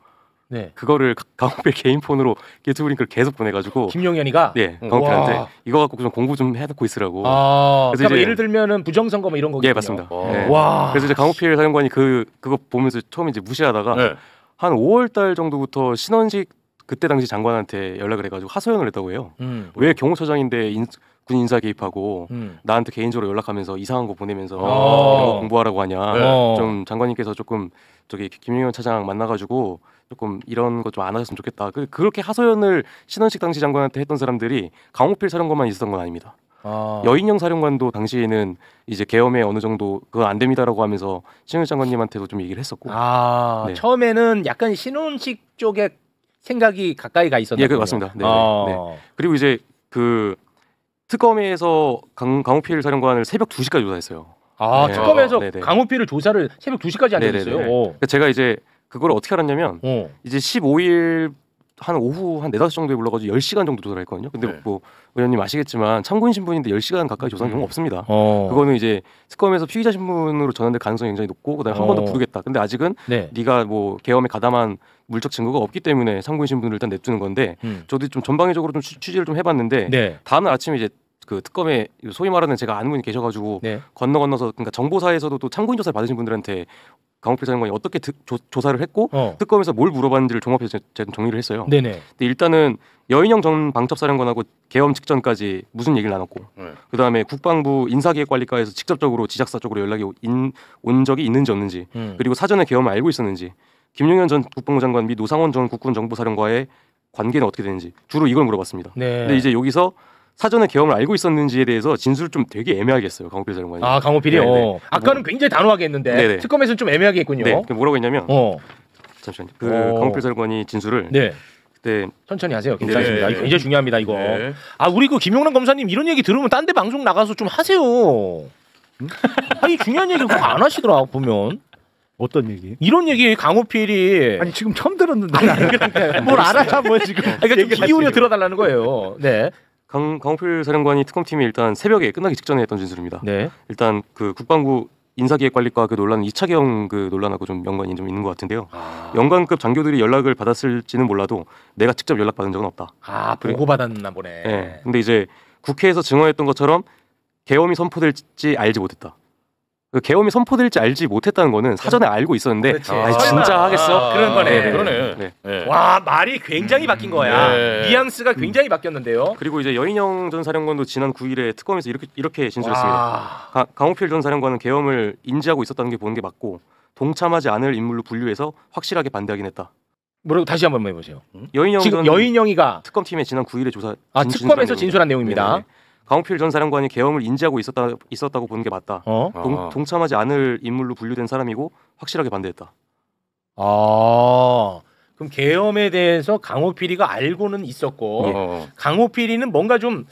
네. 그거를 강호필 개인 폰으로 유튜브 링크를 계속 보내가지고 김용현이가 네 강호필한테 이거 갖고 좀 공부 좀 해놓고 있으라고. 그래서 그러니까 예를 들면은 부정선거 뭐 이런 거겠군요. 예 맞습니다. 네. 와. 그래서 이제 강호필 사령관이 그거 보면서 처음에 이제 무시하다가 한 5월달 정도부터 신원식 그때 당시 장관한테 연락을 해가지고 하소연을 했다고 해요. 왜 경호처장인데 군 인사 개입하고 나한테 개인적으로 연락하면서 이상한 거 보내면서 이런 거 공부하라고 하냐. 좀 장관님께서 조금 저기 김용현 차장 만나가지고 조금 이런 거 좀 안 하셨으면 좋겠다. 그렇게 하소연을 신원식 당시 장관한테 했던 사람들이 강호필 사령관만 있었던 건 아닙니다. 여인영 사령관도 당시에는 이제 계엄에 어느 정도 그거 안 됩니다라고 하면서 신원식 장관님한테도 좀 얘기를 했었고. 네. 처음에는 약간 신원식 쪽에 생각이 가까이 가 있었나요? 예, 맞습니다. 네. 그리고 이제 그 특검에서 강호필 사령관을 새벽 2시까지 조사했어요. 특검에서 강호필을 조사를 새벽 2시까지 안 했어요. 그러니까 제가 이제 그걸 어떻게 알았냐면 이제 15일 한 오후 한 4-5시 정도에 불러가지고 10시간 정도 조사를 했거든요. 근데 뭐 의원님 아시겠지만 참고인 신분인데 10시간 가까이 조사한 경우가 없습니다. 그거는 이제 특검에서 피의자 신분으로 전환될 가능성이 굉장히 높고 그다음에 한 번 더 부르겠다. 근데 아직은 네가 뭐 계엄에 가담한 물적 증거가 없기 때문에 참고인 신분을 일단 냅두는 건데 저도 좀 전방위적으로 좀 취재를 좀 해봤는데 다음날 아침에 이제 그 특검에 소위 말하는 제가 아는 분이 계셔가지고 건너서 그러니까 정보사에서도 또 참고인 조사를 받으신 분들한테 강호필 사령관이 어떻게 조사를 했고 특검에서 뭘 물어봤는지를 종합해서 제가 정리를 했어요. 근데 일단은 여인영 전 방첩사령관하고 계엄 직전까지 무슨 얘기를 나눴고 그다음에 국방부 인사기획관리과에서 직접적으로 지작사 쪽으로 연락이 온 적이 있는지 없는지 그리고 사전에 계엄을 알고 있었는지 김용현 전 국방부 장관 및 노상원 전 국군정보사령과의 관계는 어떻게 되는지 주로 이걸 물어봤습니다. 근데 이제 여기서 사전에 계엄을 알고 있었는지에 대해서 진술을 좀 되게 애매하게 했어요. 강호필 사령관이. 강호필이요? 아까는 굉장히 단호하게 했는데 특검에서는 좀 애매하게 했군요. 네. 뭐라고 했냐면 잠시만요. 강호필 사령관이 진술을 그때 천천히 하세요. 괜찮습니다. 이거 굉장히 중요합니다. 이거. 우리 그 김용남 검사님 이런 얘기 들으면 딴 데 방송 나가서 좀 하세요. 아니 중요한 얘기를 꼭 안 하시더라 보면. 어떤 얘기? 이런 얘기 강호필이 지금 처음 들었는데 뭘 알아야 뭐 지금 그러니까 좀 귀 기울여 들어달라는 거예요. 네. 강호필 사령관이 특검팀이 일단 새벽에 끝나기 직전에 했던 진술입니다. 일단 그 국방부 인사기획관리과 그 논란은 2차 계엄 그 논란하고 좀 연관이 좀 있는 것 같은데요. 연관급 장교들이 연락을 받았을지는 몰라도 내가 직접 연락받은 적은 없다. 보고받았나 보네. 네. 근데 이제 국회에서 증언했던 것처럼 계엄이 선포될지 알지 못했다. 계엄이 선포될지 알지 못했다는 거는 사전에 알고 있었는데 진짜 하겠어? 그런 거네. 그러네. 와 말이 굉장히 바뀐 거야. 뉘앙스가 굉장히 바뀌었는데요. 그리고 이제 여인영 전 사령관도 지난 9일에 특검에서 이렇게 진술했습니다. 강호필 전 사령관은 계엄을 인지하고 있었다는 게 보는 게 맞고 동참하지 않을 인물로 분류해서 확실하게 반대하긴 했다. 뭐라고 다시 한번 해보세요. 지금 여인영이가 특검팀에 지난 9일에 조사 특검에서 진술한 내용입니다. 네네. 강호필 전 사령관이 계엄을 인지하고 있었다고 보는 게 맞다. 동참하지 않을 인물로 분류된 사람이고 확실하게 반대했다. 그럼 계엄에 대해서 강호필이가 알고는 있었고 강호필이는 뭔가 좀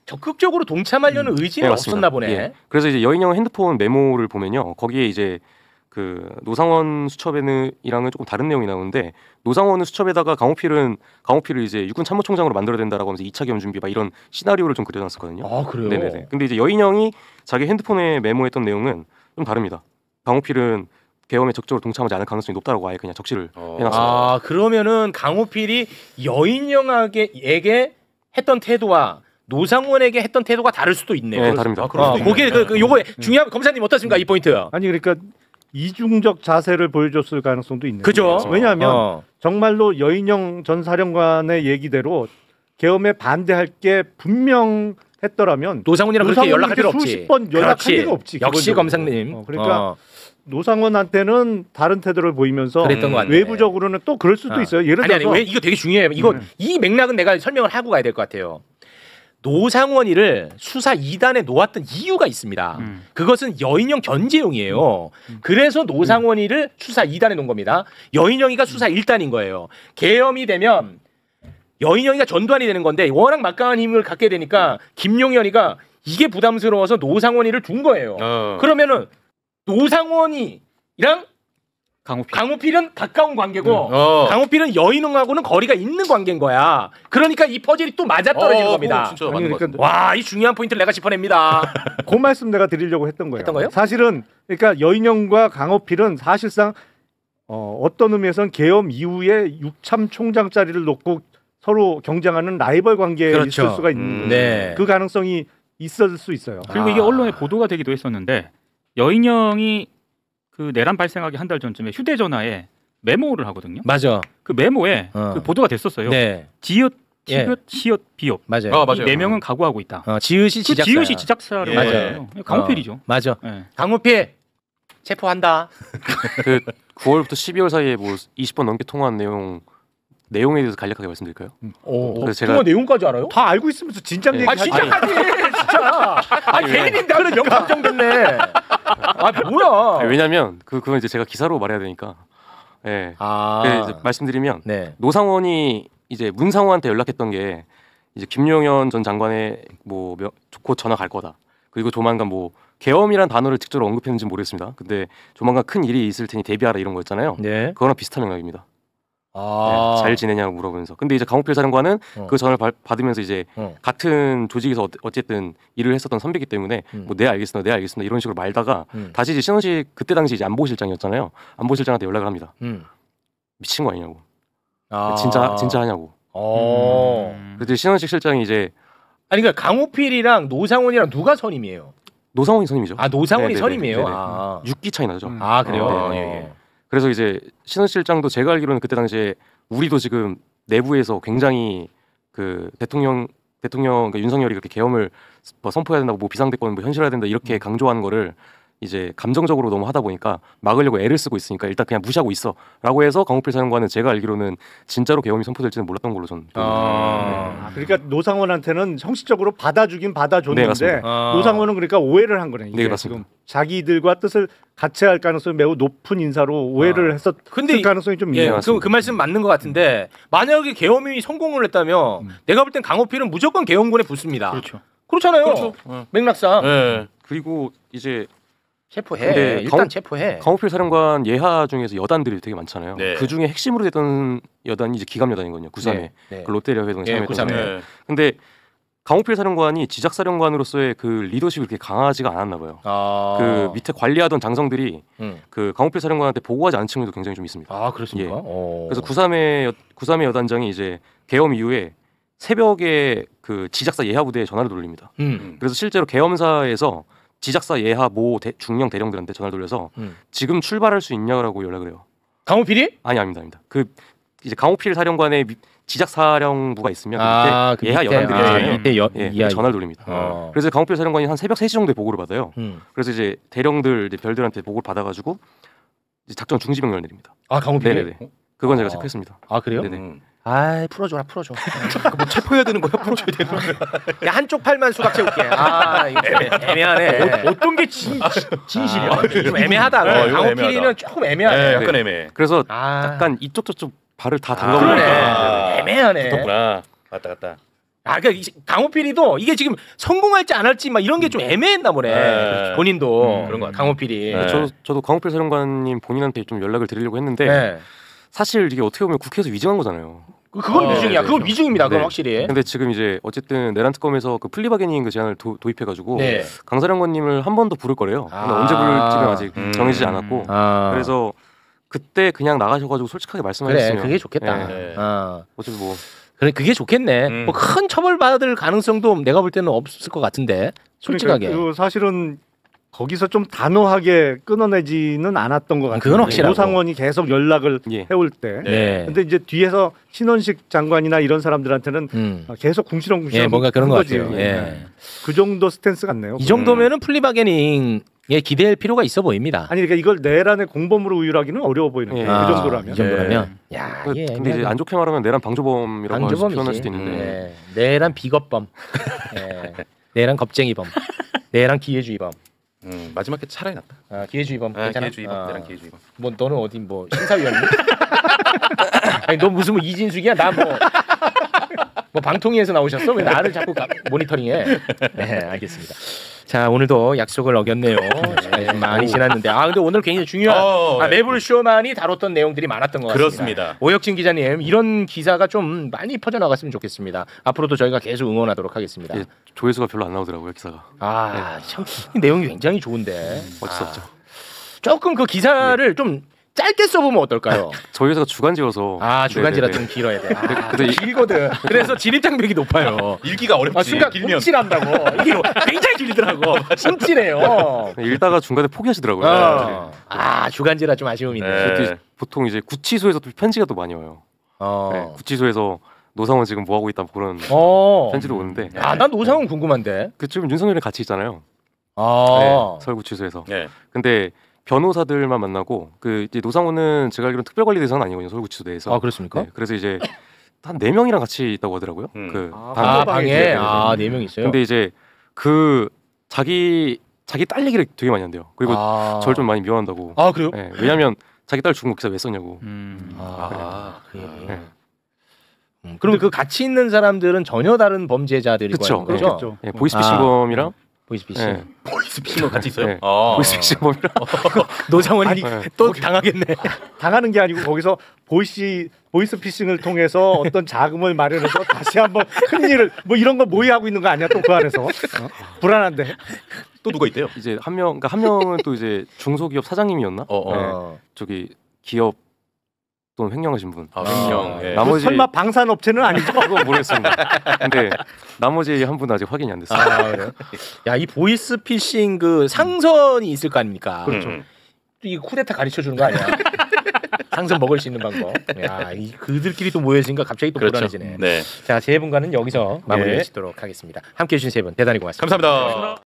적극적으로 동참하려는 의지는 없었나 보네. 그래서 이제 여인영 핸드폰 메모를 보면요, 거기에 이제 그 노상원 수첩이랑은 조금 다른 내용이 나오는데 노상원은 수첩에다가 강호필을 이제 육군 참모총장으로 만들어야 된다라고 하면서 2차 계엄 준비 막 이런 시나리오를 좀 그려놨었거든요. 그래요? 네네네. 근데 이제 여인영이 자기 핸드폰에 메모했던 내용은 좀 다릅니다. 강호필은 계엄에 적극적으로 동참하지 않을 가능성이 높다라고 아예 그냥 적시를 해놨습니다. 그러면은 강호필이 여인영에게 했던 태도와 노상원에게 했던 태도가 다를 수도 있네요. 네, 다릅니다. 그게 요거 중요한 검사님 어떻습니까? 이 포인트. 아니 그러니까 이중적 자세를 보여줬을 가능성도 있네요. 그죠? 왜냐하면 정말로 여인영 전 사령관의 얘기대로 계엄에 반대할 게 분명했더라면 노상원이랑 그렇게 연락할 필요 없지. 수십 번 연락할 리가 없지. 역시 기본적으로. 검사님. 그러니까 노상원한테는 다른 태도를 보이면서 그랬던 것 같네. 외부적으로는 또 그럴 수도 있어요. 예를 들어서 아니 왜 이거 되게 중요해요. 이거 이 맥락은 내가 설명을 하고 가야 될 것 같아요. 노상원이를 수사 2단에 놓았던 이유가 있습니다. 그것은 여인영 견제용이에요. 그래서 노상원이를 수사 2단에 놓은 겁니다. 여인영이가 수사 1단인 거예요. 계엄이 되면 여인영이가 전두환이 되는 건데 워낙 막강한 힘을 갖게 되니까 김용현이가 이게 부담스러워서 노상원이를 둔 거예요. 그러면은 노상원이랑 강호필은 가까운 관계고 강호필은 여인웅하고는 거리가 있는 관계인 거야. 그러니까 이 퍼즐이 또 맞아떨어지는 겁니다. 진짜 맞는 것 같아요. 와, 이 중요한 포인트를 내가 짚어냅니다. 그 말씀 내가 드리려고 했던 거예요. 했던 거예요? 사실은 그러니까 여인영과 강호필은 사실상 어떤 의미에서는 계엄 이후에 육참 총장 자리를 놓고 서로 경쟁하는 라이벌 관계에 그렇죠. 있을 수가 있는 그 가능성이 있을 수 있어요. 그리고 이게 언론에 보도가 되기도 했었는데 여인영이 그 내란 발생하기 한 달 전쯤에 휴대전화에 메모를 하거든요. 맞아. 그 메모에 그 보도가 됐었어요. 네. 지읒, 티읒, 시읒, 비읒. 맞아요. 이 네 명은 각오하고 있다. 지읒이 지작사. 지읒이 지작사라고 맞아요. 강호필이죠. 맞아. 강호필 체포한다. 그 9월부터 12월 사이에 뭐 20번 넘게 통화한 내용에 대해서 간략하게 말씀드릴까요? 그래서 제가 내용까지 알아요? 다 알고 있으면서 진작 얘기. 진짜 하지 진짜. 괜히 나는 명탐정 됐네. 뭐야? 왜냐면 그건 이제 제가 기사로 말해야 되니까. 예. 이제 말씀드리면 노상원이 이제 문상호한테 연락했던 게 이제 김용현 전 장관의 뭐 곧 전화 갈 거다. 그리고 조만간 뭐 계엄이란 단어를 직접 언급했는지 모르겠습니다. 근데 조만간 큰 일이 있을 테니 대비하라 이런 거였잖아요. 그거랑 비슷한 맥락입니다. 잘 지내냐고 물어보면서. 근데 이제 강호필 사령관은 그 전화를 받으면서 이제 같은 조직에서 어쨌든 일을 했었던 선배이기 때문에 뭐 네 알겠습니다 이런 식으로 말다가 다시 이제 신원식 그때 당시 이제 안보실장이었잖아요. 안보실장한테 연락을 합니다. 미친 거 아니냐고. 진짜 하냐고. 그때 신원식 실장이 이제 아니 그러니까 강호필이랑 노상원이랑 누가 선임이에요? 노상원이 선임이죠. 노상원이 선임이에요. 6기 차이 나죠. 그래요. 그래서 이제 신원 실장도 제가 알기로는 그때 당시에 우리도 지금 내부에서 굉장히 그 대통령 그러니까 윤석열이 그렇게 계엄을 뭐 선포해야 된다고 뭐 비상대권 뭐 현실화해야 된다 이렇게 강조하는 거를 이제 감정적으로 너무 하다 보니까 막으려고 애를 쓰고 있으니까 일단 그냥 무시하고 있어라고 해서 강호필 사령관은 제가 알기로는 진짜로 계엄이 선포될지는 몰랐던 걸로 저는. 그러니까 노상원한테는 형식적으로 받아주긴 받아줬는데 노상원은 그러니까 오해를 한 거네. 이게 지금 자기들과 뜻을 같이 할 가능성이 매우 높은 인사로 오해를 했었을 가능성이 좀 있네요. 그 말씀 맞는 것 같은데 만약에 계엄이 성공을 했다면 내가 볼 땐 강호필은 무조건 계엄군에 붙습니다. 그렇잖아요. 그렇죠. 맥락상. 그리고 이제 체포해. 일단 체포해. 강호필 사령관 예하 중에서 여단들이 되게 많잖아요. 그 중에 핵심으로 됐던 여단이 이제 기감 여단이거든요. 9.3의 그 롯데리아 회동에 참여했던. 근데 강호필 사령관이 지작 사령관으로서의 그 리더십이 그렇게 강하지가 않았나 봐요. 그 밑에 관리하던 장성들이 그 강호필 사령관한테 보고하지 않은 측면도 굉장히 좀 있습니다. 그렇습니까? 그래서 9.3의 여단장이 이제 계엄 이후에 새벽에 그 지작사 예하 부대에 전화를 돌립니다. 그래서 실제로 계엄사에서 지작사 예하 모 중령 대령들한테 전화를 돌려서 지금 출발할 수 있냐라고 연락을 해요. 강호필이? 아닙니다. 그 이제 강호필 사령관의 지작 사령부가 있으면 그 예하 여단들이 전화를 돌립니다. 그래서 강호필 사령관이 한 새벽 3시 정도에 보고를 받아요. 그래서 이제 대령들 이제 별들한테 보고를 받아가지고 이제 작전 중지명령을 내립니다. 강호필이? 네네. 그건 제가 체크했습니다. 그래요? 네네. 풀어줘. 뭐 체포해야 되는 거야? 풀어줘야 되는 거야? 야, 한쪽 팔만 수갑 채울게. 이거 애매하네. 어떤 게 진실이야? 좀 애매하다. 강호필이는 조금 애매하네. 약간 애매해. 그래서 약간 이쪽 저쪽 발을 다 담가보니까 애매하네. 붙었구나. 왔다. 그러니까 강호필이도 이게 지금 성공할지 안 할지 막 이런 게 좀 애매했나 보네. 본인도 그런 거 강호필이. 저도 강호필 사령관님 본인한테 좀 연락을 드리려고 했는데 사실 이게 어떻게 보면 국회에서 위증한 거잖아요. 그건 위증이야. 그건 위증입니다. 그건 확실히. 근데 지금 이제 어쨌든 내란 특검에서 그 플리바게닝 그 제안을 도입해가지고 강 사령관님을 한 번 더 부를 거래요. 근데 언제 부를지는 아직 정해지지 않았고. 그래서 그때 그냥 나가셔가지고 솔직하게 말씀하셨으면. 그게 좋겠다. 어차피 뭐 그래 그게 좋겠네. 뭐 큰 처벌받을 가능성도 내가 볼 때는 없을 것 같은데 솔직하게. 그러니까 사실은 거기서 좀 단호하게 끊어내지는 않았던 것 같아요. 그건 확실하고. 노상원이 계속 연락을 해올 때. 네. 근데 이제 뒤에서 신원식 장관이나 이런 사람들한테는 계속 궁시렁궁시렁 뭔가 그런 것 거지. 같아요. 예. 그 정도 스탠스 같네요. 이 정도면은 플리바게닝에 기대할 필요가 있어 보입니다. 아니 그러니까 이걸 내란의 공범으로 우유하기는 어려워 보이는 거예요. 그 정도라면. 이 정도라면. 야, 근데 이제 안 좋게 말하면 내란 방조범이라고 표현할 수도 있는데. 내란 비겁범. 내란 겁쟁이범. 내란 기회주의범. 마지막에 차라리 낫다. 기회주의범. 괜찮아? 기회주의범. 내란 기회주의범. 뭐 너는 어디 뭐 심사위원이? 아니 너 무슨 뭐 이진숙이야? 나 뭐 방통위에서 나오셨어? 왜 나를 자꾸 모니터링해? 네, 알겠습니다. 자, 오늘도 약속을 어겼네요. 좀 많이 지났는데, 근데 오늘 굉장히 중요한 매불쇼만이 다뤘던 내용들이 많았던 것 같습니다. 그렇습니다. 오혁진 기자님, 이런 기사가 좀 많이 퍼져나갔으면 좋겠습니다. 앞으로도 저희가 계속 응원하도록 하겠습니다. 예, 조회수가 별로 안 나오더라고요, 기사가. 참 내용이 굉장히 좋은데 어쩔 수 없죠. 조금 그 기사를 좀 짧게 써보면 어떨까요? 저희 회사가 주간지여서 주간지라 좀 길어야 돼. 길거든. 그래서 진입장벽이 높아요. 읽기가 어렵지. 순간 움찔한다고. 이게 굉장히 길더라고. 움찔해요. 읽다가 중간에 포기하시더라고요. 주간지라 좀 아쉬움이 있네. 보통 이제 구치소에서 편지가 또 많이 와요. 구치소에서 노상원 지금 뭐 하고 있다 그런 편지도 오는데. 난 노상원 궁금한데. 그 지금 윤석열이 같이 있잖아요. 서울구치소에서. 근데 변호사들만 만나고 그 이제 노상원은 제가 알기로는 특별관리대상은 아니거든요. 서울구치소 내에서. 그렇습니까? 그래서 이제 한 4명이랑 같이 있다고 하더라고요. 그 방에 4명 있어요. 근데 이제 그 자기 딸 얘기를 되게 많이 한대요. 그리고 저를 좀 많이 미워한다고. 그래요? 네, 왜냐면 자기 딸 죽은 거 기사 왜 썼냐고. 그럼 그 같이 있는 사람들은 전혀 다른 범죄자들이고 그렇죠. 거죠? 네, 보이스피싱범이랑 보이스피싱. 보이스피싱범 같이 있어요? 네. 보이스피싱범이랑 노상원이 또 당하겠네. 당하는 게 아니고 거기서 보이스피싱을 통해서 어떤 자금을 마련해서 다시 한번 큰 일을 뭐 이런 거 모의하고 있는 거 아니야? 또 그 안에서 불안한데. 또 누가 있대요? 이제 한 명은 또 이제 중소기업 사장님이었나? 저기 기업 또는 횡령하신 분. 횡령. 나머지 설마 방산업체는 아니죠? 그건 모르겠습니다. 근데 나머지 한 분은 아직 확인이 안 됐어요. 그래요? 야, 이 보이스피싱 그 상선이 있을 거 아닙니까? 그렇죠. 이 쿠데타 가르쳐 주는 거 아니야? 상선 먹을 수 있는 방법. 야, 그들끼리 또 모여지니까 갑자기 또 불안해지네. 네. 자, 세 분과는 여기서 마무리하시도록 하겠습니다. 함께해 주신 세 분 대단히 고맙습니다. 감사합니다.